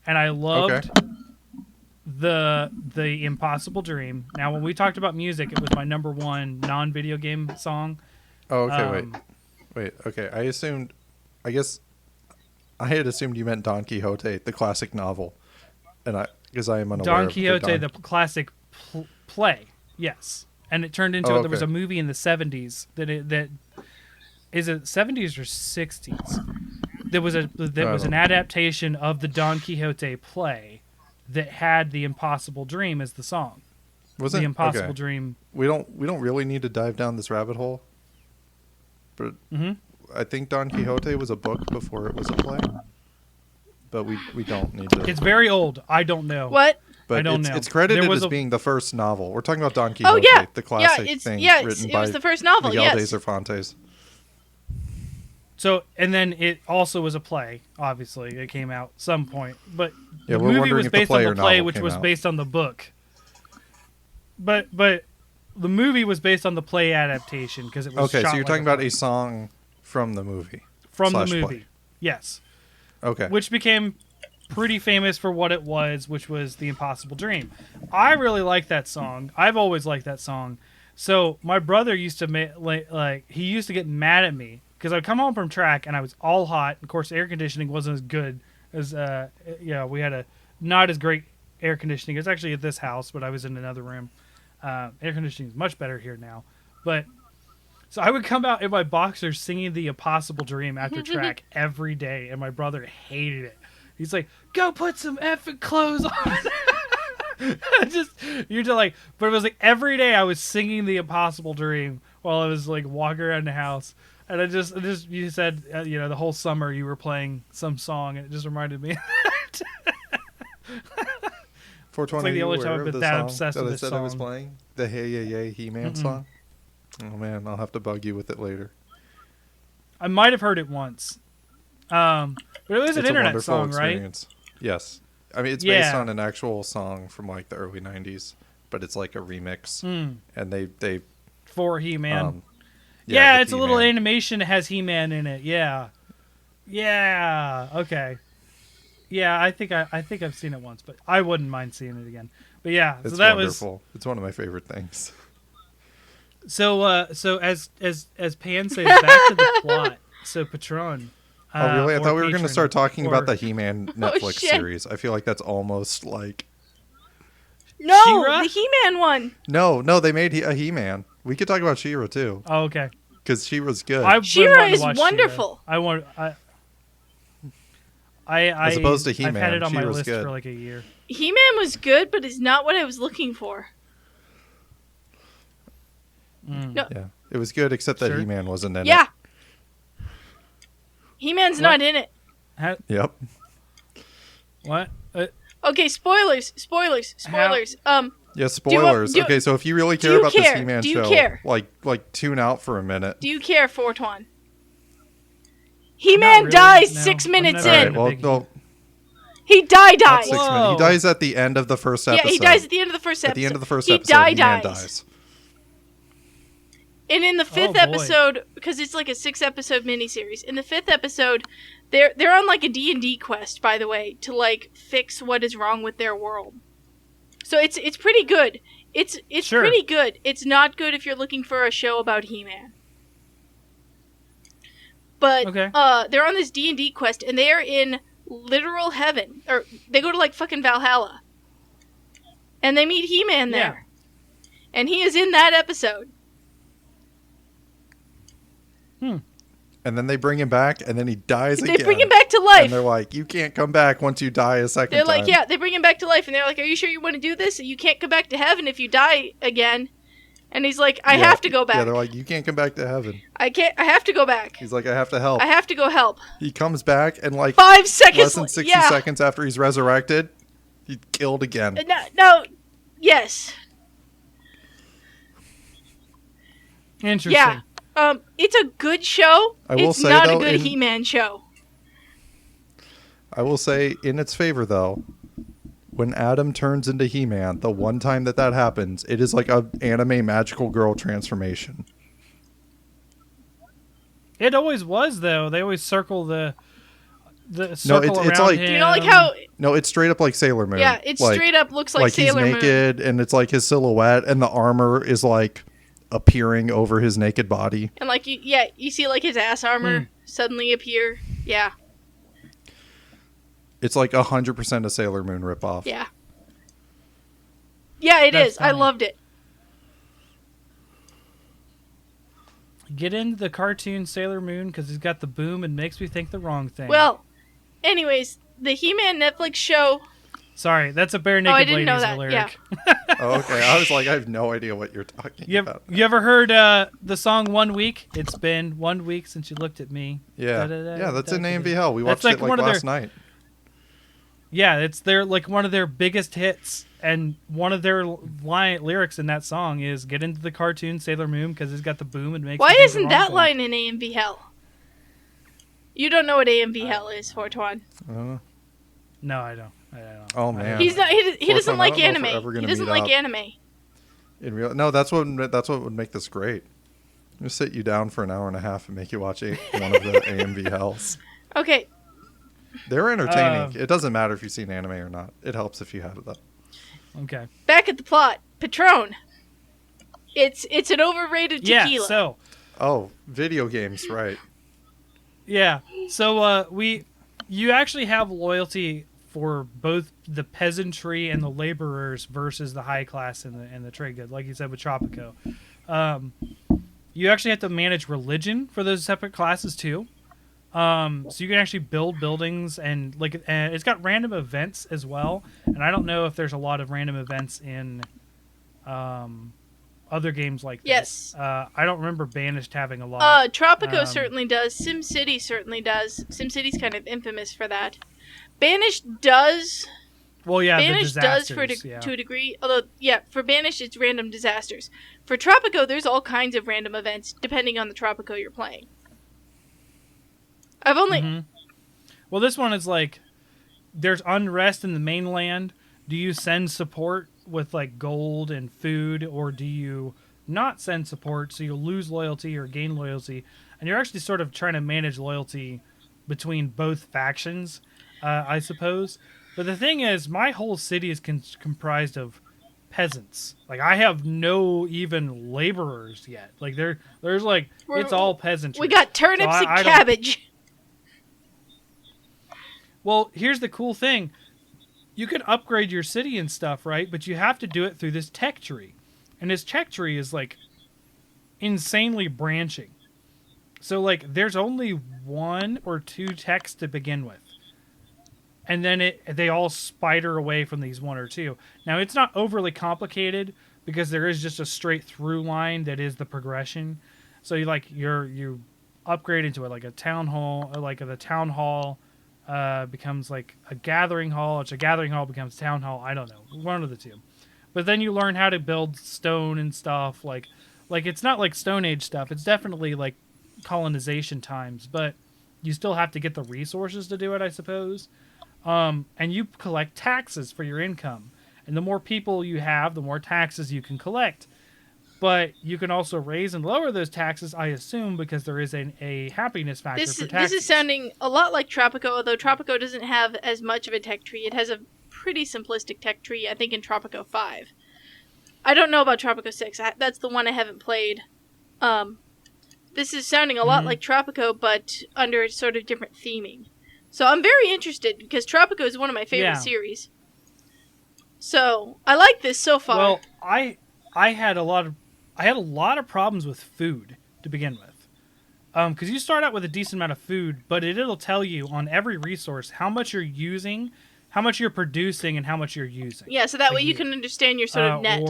And I loved the Impossible Dream. Now, when we talked about music, it was my number one non-video game song. Oh, okay, Um, wait. Okay, I guess I had assumed you meant Don Quixote, the classic novel, and because I am unaware Don of Quixote, the classic play, yes, and it turned into there was a movie in the 70s that is it 70s or 60s. There was an adaptation of the Don Quixote play that had the Impossible Dream as the song. Was the it Impossible okay. Dream? We don't really need to dive down this rabbit hole, but I think Don Quixote was a book before it was a play. But we don't need to. It's very old. I don't know. What? But I don't know. It's credited There was as a- being the first novel. We're talking about Don Quixote, Oh yeah, the classic thing written it by was the first novel. Miguel de Yes. Cervantes. So, and then it also was a play. Obviously, it came out some point, but Yeah, the we're movie wondering was if the based play on or the play, novel which came was out. based on the book. But the movie was based on the play adaptation because it was Okay, shot so you're like talking a about play. a song from the movie. From the / movie. play. Yes. Okay. Which became pretty famous for what it was, which was The Impossible Dream. I really like that song. I've always liked that song. So my brother used to he used to get mad at me because I'd come home from track and I was all hot. Of course, air conditioning wasn't as good as we had a not as great air conditioning. It's actually at this house, but I was in another room. Air conditioning is much better here now, but. So I would come out in my boxers singing The Impossible Dream after track every day, and my brother hated it. He's like, "Go put some effing clothes on." You're just like, but it was like every day I was singing The Impossible Dream while I was like walking around the house, and I just you said the whole summer you were playing some song, and it just reminded me. Of that. 420. It's like the only time I've been that obsessed that with I this said I was song. playing the Hey Yeah Yeah He-Man song. Oh man, I'll have to bug you with it later. I might have heard it once, but it was an It's a internet wonderful song, right? experience. Yes, I mean it's Yeah. based on an actual song from like the early '90s, but it's like a remix, and they For He-Man. yeah, Yeah, with it's a little He-Man. animation that has He-Man in it. Yeah. Okay. Yeah, I think I've seen it once, but I wouldn't mind seeing it again. But yeah, It's so that wonderful. It's one of my favorite things. was so as Pan says, back to the plot. So Patron. Oh really? I or thought we were going to Patron, start talking or- about the He-Man Netflix shit. series. I feel like that's almost like No, She-Ra? the He-Man one. no. They made a He-Man. We could talk about She-Ra too, Oh, okay. because She-Ra's good. I've been She-Ra wanting to is watch wonderful. I As opposed to I've had He-Man, it on my She-Ra's list good. for like a year. He-Man was good, but is not what I was looking for. No, Yeah, it was good, except that Sure. He-Man wasn't in it. yeah. He-Man's What? not in it. Yep. What? Okay, spoilers. Yeah, spoilers. do- Okay, so if you really do care you about care? this He-Man Do you show, care? like tune out for a minute. Do you care, Fortuan? He-Man really, dies no. 6 I'm minutes never All in. right, well, big- no, He dies. not 6 minutes. Whoa. He dies at the end of the first episode. Yeah, he dies at the end of the first episode. At the end of the first he episode, He-Man dies. dies. And in the fifth boy. episode, because it's like a 6-episode miniseries, in the 5th episode, they're on like a D&D quest, by the way, to like fix what is wrong with their world. So it's pretty good. It's Sure. pretty good. It's not good if you're looking for a show about He-Man. But Okay. they're on this D&D quest, and they are in literal heaven. Or they go to, like, fucking Valhalla. And they meet He-Man there. Yeah. And he is in that episode. And then they bring him back, and then he dies again. They bring him back to life. And they're like, you can't come back once you die a second time. They're like, yeah, they bring him back to life, and they're like, are you sure you want to do this? You can't come back to heaven if you die again. And he's like, I have to go back. Yeah, they're like, you can't come back to heaven. I have to go back. He's like, I have to help. I have to go help. He comes back, and like 5 seconds, less than 60 seconds after he's resurrected, he's killed again. No, yes. Interesting. Yeah. It's a good show. It's not a good He-Man show. I will say, in its favor, though, when Adam turns into He-Man, the one time that happens, it is like an anime magical girl transformation. It always was, though. They always circle the circle it's around like, him. You know, like how... No, it's straight up like Sailor Moon. Yeah, it straight up looks like Sailor Moon. Like he's naked, and it's like his silhouette, and the armor is like appearing over his naked body. And like, you see like his ass armor suddenly appear. Yeah. It's like 100% a Sailor Moon ripoff. Yeah. Yeah, That's is. Funny. I loved it. Get into the cartoon Sailor Moon because he's got the boom and makes me think the wrong thing. Well, anyways, the He-Man Netflix show... Sorry, that's a Bare Naked Ladies lyric. Yeah. Oh, okay. I was like, I have no idea what you're talking about. You ever heard the song 1 Week? It's been 1 week since you looked at me. Yeah. Yeah, that's in AMV Hell. We watched it like last night. Yeah, it's one of their biggest hits, and one of their lyrics in that song is "Get into the cartoon Sailor Moon because it's got the boom and makes." Why isn't that line in AMV Hell? You don't know what AMV Hell is, Fortuan. No, I don't. Oh man, he's not. He doesn't like anime. He doesn't like anime. In real, no, that's what would make this great. Just sit you down for an hour and a half and make you watch one of the AMV Hells. Okay. They're entertaining. It doesn't matter if you've seen anime or not. It helps if you have it though. Okay. Back at the plot, Patron. It's an overrated tequila. Yeah. So. Oh, video games, right? Yeah. So you actually have loyalty for both the peasantry and the laborers versus the high class and the trade good, like you said with Tropico. You actually have to manage religion for those separate classes too. So you can actually build buildings and it's got random events as well. And I don't know if there's a lot of random events in other games like this. Yes. I don't remember Banished having a lot. Tropico certainly does. SimCity certainly does. SimCity's kind of infamous for that. Banished does. Well, yeah, Banished does to a degree. Although, yeah, for Banished, it's random disasters. For Tropico, there's all kinds of random events depending on the Tropico you're playing. I've only... Well, this one is like, there's unrest in the mainland. Do you send support with like gold and food, or do you not send support so you'll lose loyalty or gain loyalty? And you're actually sort of trying to manage loyalty between both factions, I suppose. But the thing is, my whole city is comprised of peasants. Like, I have no even laborers yet. Like, there's like, it's all peasantry. We got turnips and cabbage. Well, here's the cool thing. You can upgrade your city and stuff, right? But you have to do it through this tech tree. And this tech tree is, like, insanely branching. So, like, there's only 1 or 2 techs to begin with. And then they all spider away from these 1 or 2. Now, it's not overly complicated because there is just a straight through line that is the progression. So, you upgrade into it, like a town hall, or like the town hall becomes like a gathering hall. It's a gathering hall becomes town hall. I don't know, one of the two. But then you learn how to build stone and stuff. Like it's not like Stone Age stuff. It's definitely like colonization times, but you still have to get the resources to do it, I suppose. And you collect taxes for your income. And the more people you have, the more taxes you can collect. But you can also raise and lower those taxes, I assume, because there is a happiness factor for taxes. This is sounding a lot like Tropico, although Tropico doesn't have as much of a tech tree. It has a pretty simplistic tech tree, I think, in Tropico 5. I don't know about Tropico 6. That's the one I haven't played. This is sounding a lot like Tropico, but under sort of different theming. So I'm very interested because Tropico is one of my favorite series. So I like this so far. Well, I had a lot of problems with food to begin with. Because you start out with a decent amount of food, but it'll tell you on every resource how much you're using, how much you're producing, and how much you're using. Yeah, so that way you can understand your sort of net.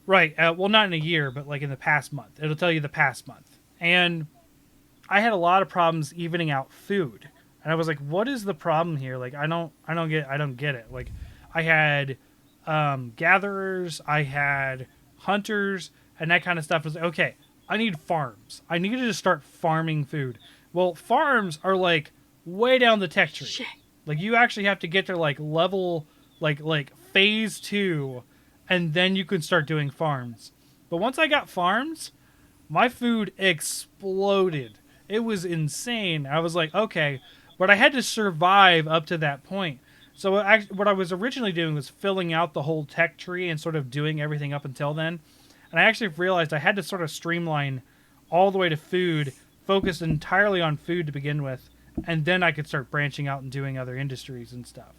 Right. Well, not in a year, but like in the past month. It'll tell you the past month. And I had a lot of problems evening out food. And I was like, what is the problem here? Like, I don't get it. Like, I had gatherers, I had hunters, and that kind of stuff. I was like, okay, I need farms. I needed to start farming food. Well, farms are like way down the tech tree. Shit. Like, you actually have to get to like level, like phase 2, and then you can start doing farms. But once I got farms, my food exploded. It was insane. I was like, okay, but I had to survive up to that point. So what I was originally doing was filling out the whole tech tree and sort of doing everything up until then. And I actually realized I had to sort of streamline all the way to food, focus entirely on food to begin with, and then I could start branching out and doing other industries and stuff.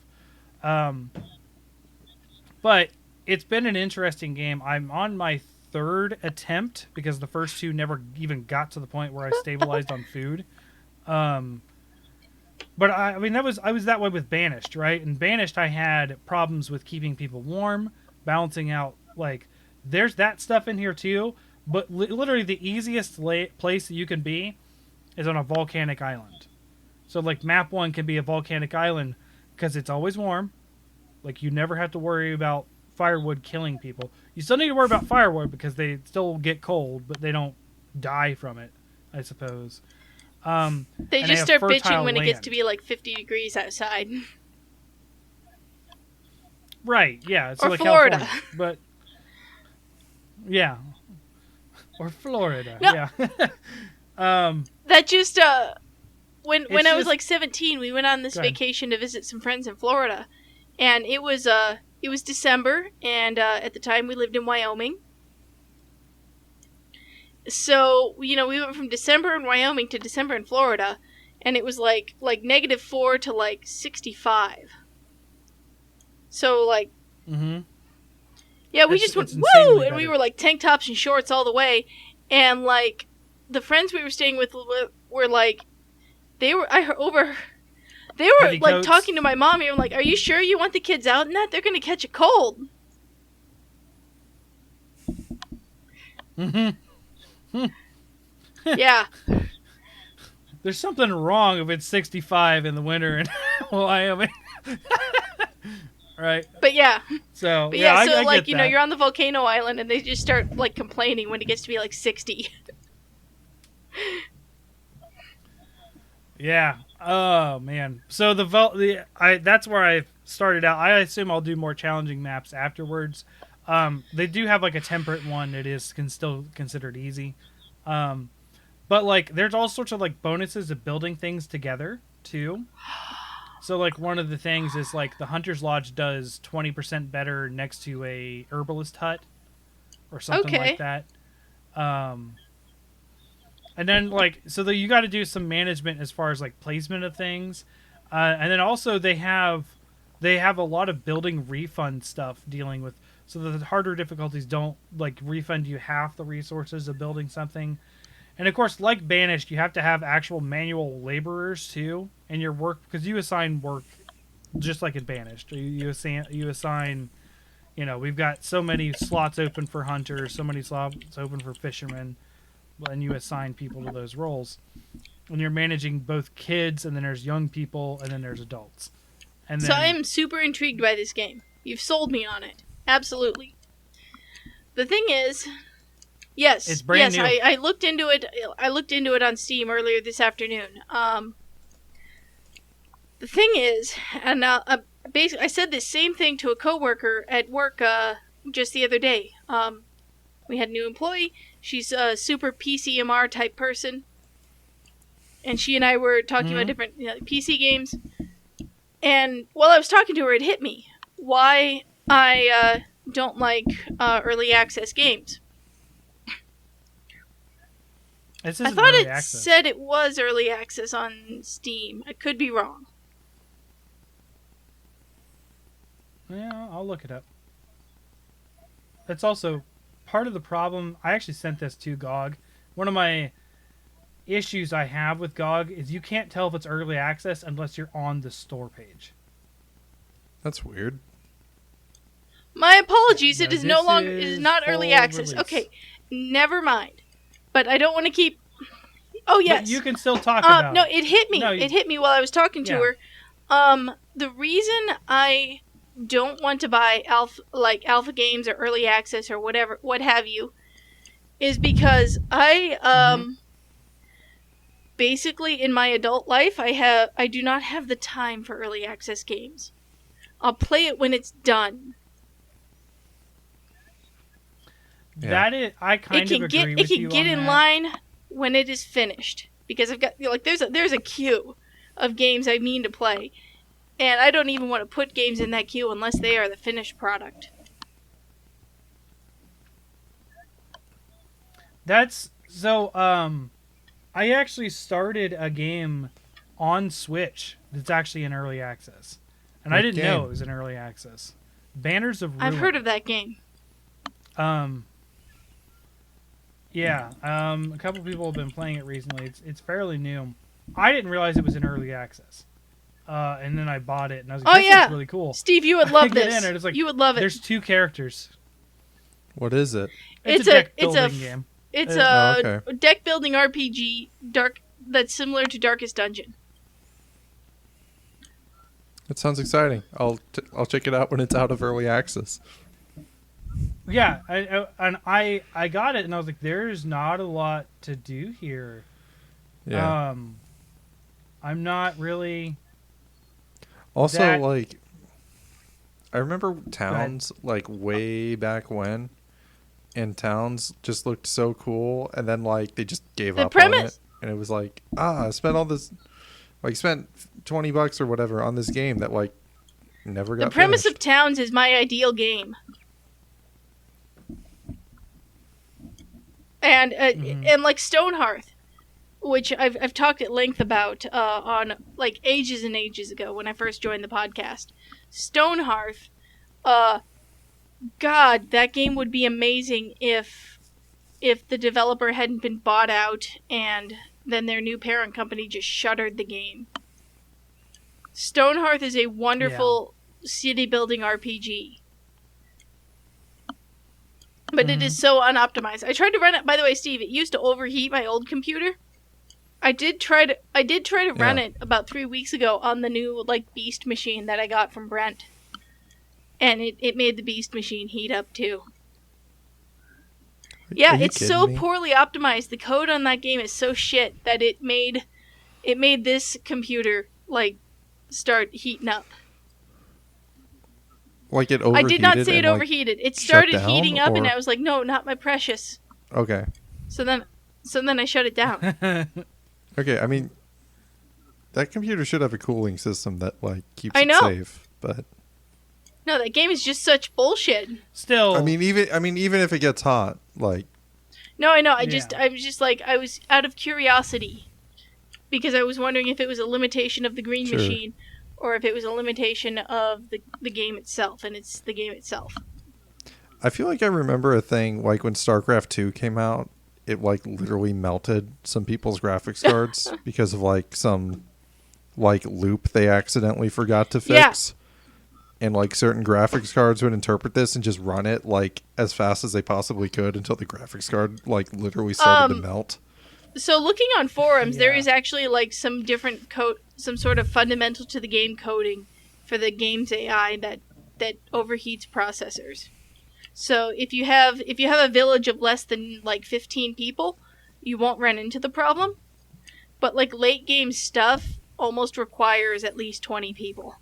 But it's been an interesting game. I'm on my 3rd attempt because the first 2 never even got to the point where I stabilized on food. But I mean, I was that way with Banished, right? And Banished, I had problems with keeping people warm, balancing out, like, there's that stuff in here too, but literally the easiest place that you can be is on a volcanic island. So, like, map 1 can be a volcanic island because it's always warm. Like, you never have to worry about firewood killing people. You still need to worry about firewood because they still get cold, but they don't die from it, I suppose. They just start bitching when it gets to be like 50 degrees outside. Right, yeah. It's or like Florida. California, but yeah. Or Florida, no. Yeah. That just, when I was like 17, we went on this vacation to visit some friends in Florida. And it was December, and at the time we lived in Wyoming. So, we went from December in Wyoming to December in Florida, and it was like -4 to like 65. So, like, yeah, we just went, woo! And we were like tank tops and shorts all the way. And like, the friends we were staying with were like, they were like coats. Talking to my mom, and I'm like, are you sure you want the kids out in that? They're going to catch a cold. Yeah. There's something wrong if it's 65 in the winter in Wyoming. Right. But yeah. So, yeah, I like, get that. you're on the volcano island and they just start like complaining when it gets to be like 60. Yeah. Oh man. So that's where I started out. I assume I'll do more challenging maps afterwards. They do have like a temperate one that can still considered easy. But like there's all sorts of like bonuses of building things together too. So like one of the things is like the Hunter's Lodge does 20% better next to a herbalist hut or something like that. And then like so you got to do some management as far as like placement of things. And then also they have a lot of building refund stuff dealing with, so that the harder difficulties don't like refund you half the resources of building something. And of course, like Banished, you have to have actual manual laborers too in your work, because you assign work just like in Banished. You assign, we've got so many slots open for hunters, so many slots open for fishermen, and you assign people to those roles. And you're managing both kids, and then there's young people, and then there's adults. And so I am super intrigued by this game. You've sold me on it. Absolutely. The thing is, yes, it's brand new. I looked into it. I looked into it on Steam earlier this afternoon. The thing is, and basically, I said the same thing to a coworker at work just the other day. We had a new employee. She's a super PCMR type person, and she and I were talking about different PC games. And while I was talking to her, it hit me why I don't like early access games. I thought it said it was early access on Steam. I could be wrong. Yeah, I'll look it up. That's also part of the problem. I actually sent this to GOG. One of my issues I have with GOG is you can't tell if it's early access unless you're on the store page. That's weird. My apologies. It is no longer. It is is not early access. release. Okay, never mind. But I don't want to keep. Oh yes. But you can still talk about. No, it hit me. No, it hit me while I was talking to her. The reason I don't want to buy alpha games or early access or whatever, what have you, is because I basically in my adult life I do not have the time for early access games. I'll play it when it's done. Yeah. I kind of agree with you It can get in line when it is finished, because I've got there's a queue of games I mean to play, and I don't even want to put games in that queue unless they are the finished product. That's so. I actually started a game on Switch that's actually in early access, and I didn't know it was in early access. Banners of Ruin. I've heard of that game. Yeah. A couple people have been playing it recently. It's fairly new. I didn't realize it was in early access. And then I bought it, and I was like, this is really cool. Steve, you would love this. It's like, you would love it. There's 2 characters. What is it? It's a deck building game. It's a deck building RPG that's similar to Darkest Dungeon. It sounds exciting. I'll check it out when it's out of early access. Yeah, I got it, and I was like, there's not a lot to do here. Yeah. I'm not really... Also, I remember Towns, way back when, and Towns just looked so cool, and then, they just gave up on it. And it was like, I spent all this... spent $20 or whatever on this game that, never got The premise finished. of Towns is my ideal game. And Stonehearth, which I've talked at length about on ages and ages ago when I first joined the podcast. Stonehearth, God, that game would be amazing if the developer hadn't been bought out and then their new parent company just shuttered the game. Stonehearth is a wonderful city building RPG. But it is so unoptimized. I tried to run it. By the way, Steve, it used to overheat my old computer. I did try to run it about 3 weeks ago on the new Beast machine that I got from Brent, and it made the Beast machine heat up too. Yeah, it's so poorly optimized. The code on that game is so shit that it made this computer start heating up. It overheated? I did not say it overheated. It started heating up, and I was like, "No, not my precious." Okay. So then I shut it down. Okay, I mean, that computer should have a cooling system that keeps it safe, but no, that game is just such bullshit. Still, even if it gets hot, No, I know. I was just I was out of curiosity because I was wondering if it was a limitation of the green machine. Or if it was a limitation of the game itself, and it's the game itself. I feel like I remember a thing when StarCraft 2 came out, it literally melted some people's graphics cards because of some loop they accidentally forgot to fix. Yeah. And certain graphics cards would interpret this and just run it as fast as they possibly could until the graphics card literally started to melt. So looking on forums, there is actually some different code, some sort of fundamental to the game coding for the game's AI that overheats processors. So if you have a village of less than 15 people, you won't run into the problem. But late game stuff almost requires at least 20 people.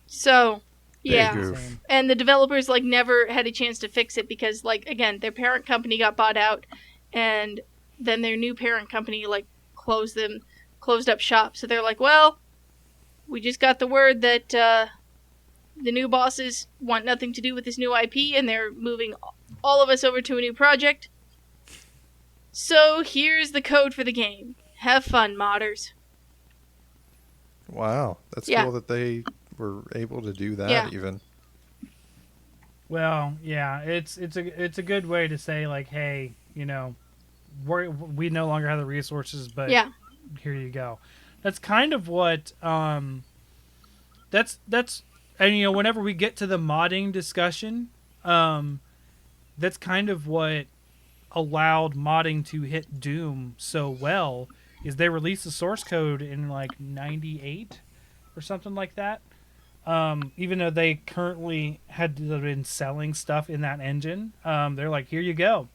So yeah, and the developers never had a chance to fix it because again, their parent company got bought out, and then their new parent company closed up shop. So they're well, we just got the word that the new bosses want nothing to do with this new IP, and they're moving all of us over to a new project. So here's the code for the game. Have fun, modders. Wow, that's cool that they were able to do that even. Well, yeah, it's a good way to say, like, hey, you know, we no longer have the resources, but here you go. That's kind of what that's and, you know, whenever we get to the modding discussion, that's kind of what allowed modding to hit Doom so well, is they released the source code in like 98 or something like that. Even though they currently had been selling stuff in that engine, they're like, here you go.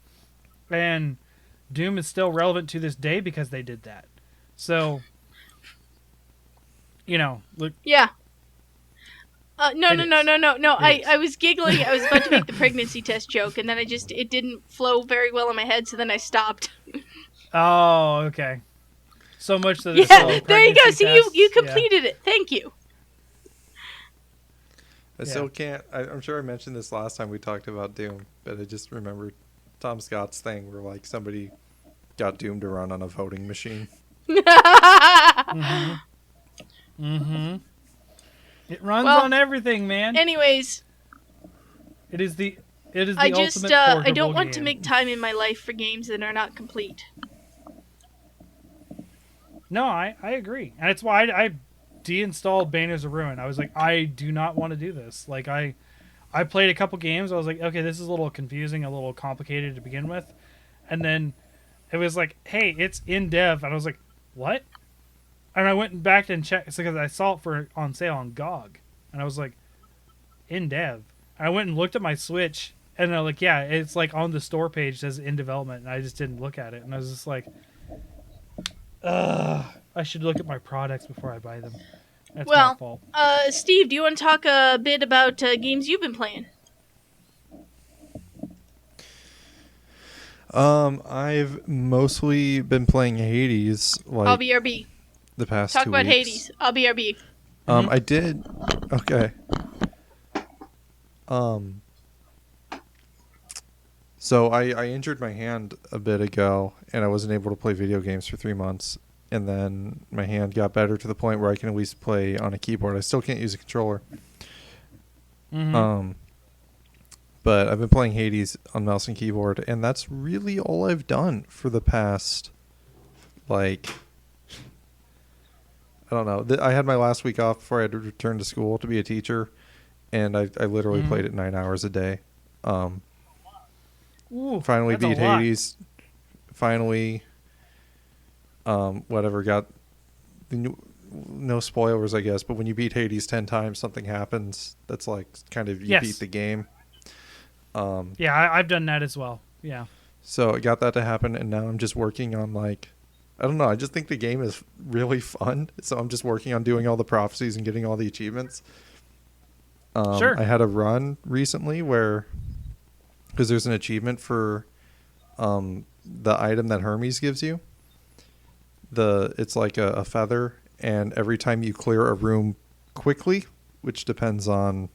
And Doom is still relevant to this day because they did that. So, you know, look. Yeah. No. I was giggling. I was about to make the pregnancy test joke, and then it didn't flow very well in my head, so then I stopped. Oh, okay. So much that there you go. See, you completed it. Thank you. I still can't. I'm sure I mentioned this last time we talked about Doom, but I just remembered Tom Scott's thing where, like, somebody got Doom to run on a voting machine. Mm-hmm. Mm-hmm. It runs on everything, man. Anyways, it is the ultimate portable I don't want to game. make time in my life for games that are not complete. No, I agree, and it's why I deinstalled Banners of Ruin. I was like, I do not want to do this. Like, I played a couple games. I was like, okay, this is a little confusing, a little complicated to begin with, and then it was like, hey, it's in dev, and I was like, what? And I went back and checked because I saw it on sale on GOG, and I was like, in dev. And I went and looked at my Switch, and I'm like, yeah, it's like on the store page, it says in development, and I just didn't look at it, and I was just like, I should look at my products before I buy them. That's my fault. Steve, do you want to talk a bit about games you've been playing? I've mostly been playing Hades. Like, I'll BRB. The past Talk 2 about weeks. Hades. I'll BRB. I did. Okay. So I injured my hand a bit ago, and I wasn't able to play video games for 3 months. And then my hand got better to the point where I can at least play on a keyboard. I still can't use a controller. Mm-hmm. But I've been playing Hades on mouse and keyboard, and that's really all I've done for the past, like, I don't know. I had my last week off before I had to return to school to be a teacher, and I literally played it 9 hours a day. Finally beat Hades. Finally, whatever, got no spoilers, I guess, but when you beat Hades 10 times, something happens that's like kind of you beat the game. Yeah, I've done that as well. Yeah. So I got that to happen, and now I'm just working on, like, I don't know. I just think the game is really fun. So I'm just working on doing all the prophecies and getting all the achievements. Sure. I had a run recently because there's an achievement for the item that Hermes gives you. It's like a feather, and every time you clear a room quickly, which depends on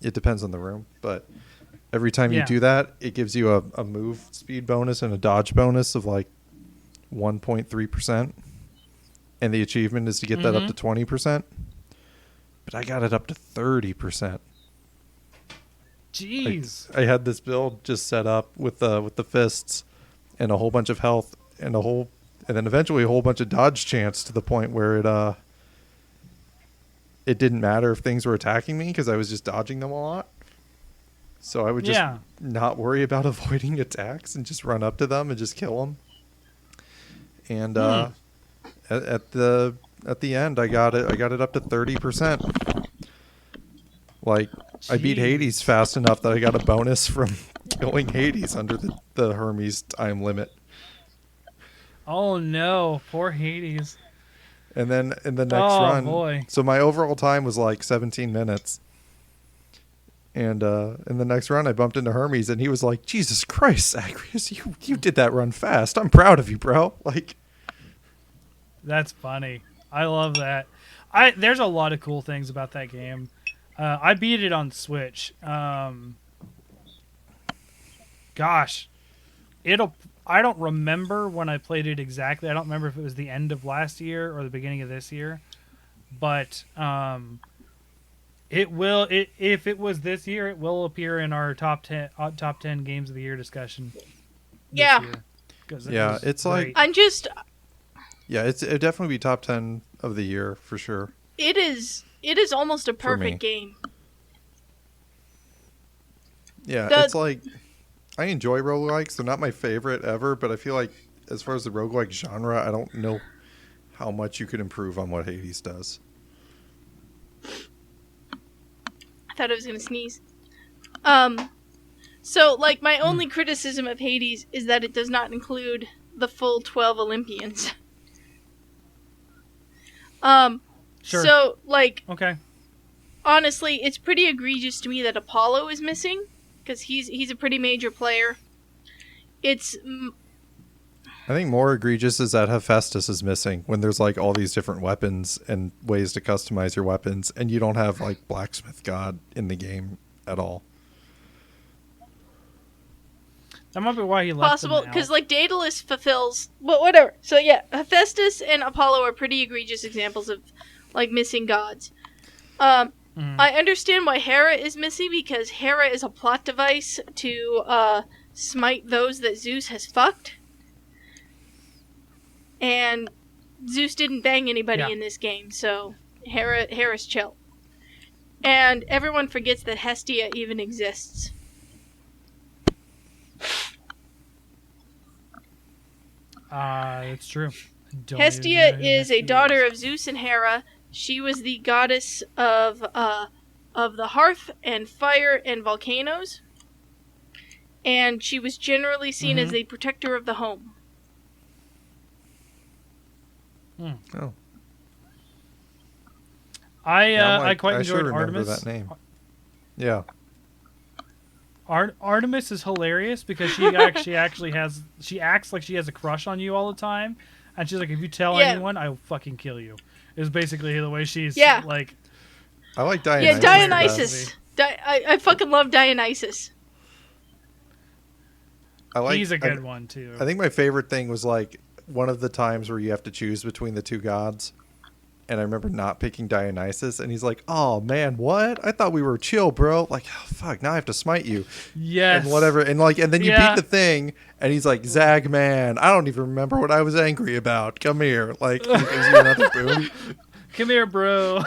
the room, but every time you do that, it gives you a move speed bonus and a dodge bonus of like 1.3%, and the achievement is to get that up to 20%, but I got it up to 30%. Jeez. I had this build just set up with the fists and a whole bunch of health and then eventually a whole bunch of dodge chance, to the point where it didn't matter if things were attacking me because I was just dodging them a lot. So I would just not worry about avoiding attacks and just run up to them and just kill them. And at the end, I got it up to 30%. Like, I beat Hades fast enough that I got a bonus from killing Hades under the Hermes time limit. Oh no, poor Hades. And then in the next run, boy. So my overall time was like 17 minutes. And in the next run, I bumped into Hermes, and he was like, "Jesus Christ, Zagreus, you did that run fast. I'm proud of you, bro." Like, that's funny. I love that. There's a lot of cool things about that game. I beat it on Switch. Gosh, I don't remember when I played it exactly. I don't remember if it was the end of last year or the beginning of this year. But if it was this year, it will appear in our top 10 games of the year discussion. Yeah. Yeah, it's like it'd definitely be top 10 of the year for sure. It is almost a perfect game. Yeah, it's like I enjoy roguelikes. They're not my favorite ever, but I feel like as far as the roguelike genre, I don't know how much you could improve on what Hades does. I thought I was going to sneeze. So, like, my only criticism of Hades is that it does not include the full 12 Olympians. Sure. So, like, okay. Honestly, it's pretty egregious to me that Apollo is missing, because he's a pretty major player. I think more egregious is that Hephaestus is missing when there's like all these different weapons and ways to customize your weapons, and you don't have like Blacksmith God in the game at all. That might be why he left. Possible, because like Daedalus fulfills, but whatever. So yeah, Hephaestus and Apollo are pretty egregious examples of like missing gods. I understand why Hera is missing, because Hera is a plot device to smite those that Zeus has fucked. And Zeus didn't bang anybody in this game, so Hera's chill. And everyone forgets that Hestia even exists. It's true. Hestia is a daughter of Zeus and Hera. She was the goddess of the hearth and fire and volcanoes. And she was generally seen as the protector of the home. Oh. I quite enjoyed Artemis. That name. Yeah. Artemis is hilarious because she acts like she has a crush on you all the time, and she's like, if you tell anyone, I'll fucking kill you. Is basically the way she's like. I like Dionysus. Yeah, Dionysus. I fucking love Dionysus. He's a good one too. I think my favorite thing was like one of the times where you have to choose between the two gods, and I remember not picking Dionysus, and he's like, "Oh man, what? I thought we were chill, bro. Like, oh, fuck, now I have to smite you." Yes. And whatever, and then you beat the thing, and he's like, "Zag, man, I don't even remember what I was angry about. Come here." Like, he gives you another boon. Come here, bro.